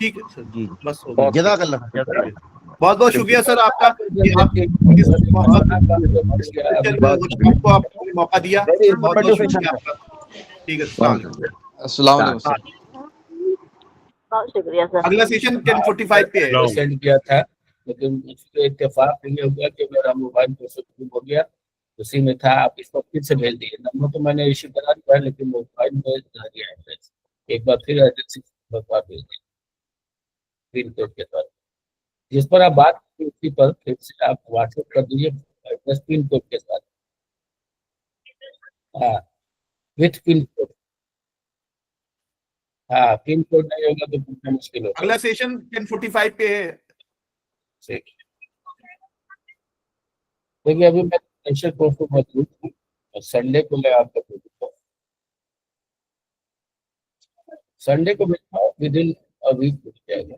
Speaker 1: ٹھیک ہے سر
Speaker 12: جی
Speaker 1: بس ہو گیا.
Speaker 12: جزاک اللہ.
Speaker 1: بہت بہت شکریہ سر آپ کا کہ آپ کو آپ نے موقع دیا. بہت بہت شکریہ آپ کا. ٹھیک ہے
Speaker 13: السلام علیکم سر.
Speaker 10: بہت شکریہ سر.
Speaker 1: اگلا سیشن 10:45 پہ ہے.
Speaker 6: سینڈ کیا تھا لیکن اس پہ اتفاق یہ ہو گیا کہ میرا موبائل گم ہو گیا, اسی میں تھا. آپ اس کو پھر سے بھیج دیے. نمبر تو میں نے ایشو کرا دیا ہے لیکن موبائل میں رہ گیا ایڈریس. ایک بار پھر ایڈریس بتا بھیج دیں پن کوڈ کے ساتھ. جس پر آپ بات کی اسی پر پھر سے آپ واٹس ایپ کر دیجیے ایڈریس پن کوڈ کے ساتھ. ہاں وتھ پن کوڈ. ہاں پن کوڈ نہیں ہوگا تو پوچھنا مشکل ہوگا.
Speaker 1: اگلا سیشن 10:45 پہ ہے.
Speaker 6: دیکھیے ابھی میں اسپیشل کورس کو موجود ہوں اور سنڈے کو میں آپ کو سنڈے کو ود ان ویک ہو جائے گا.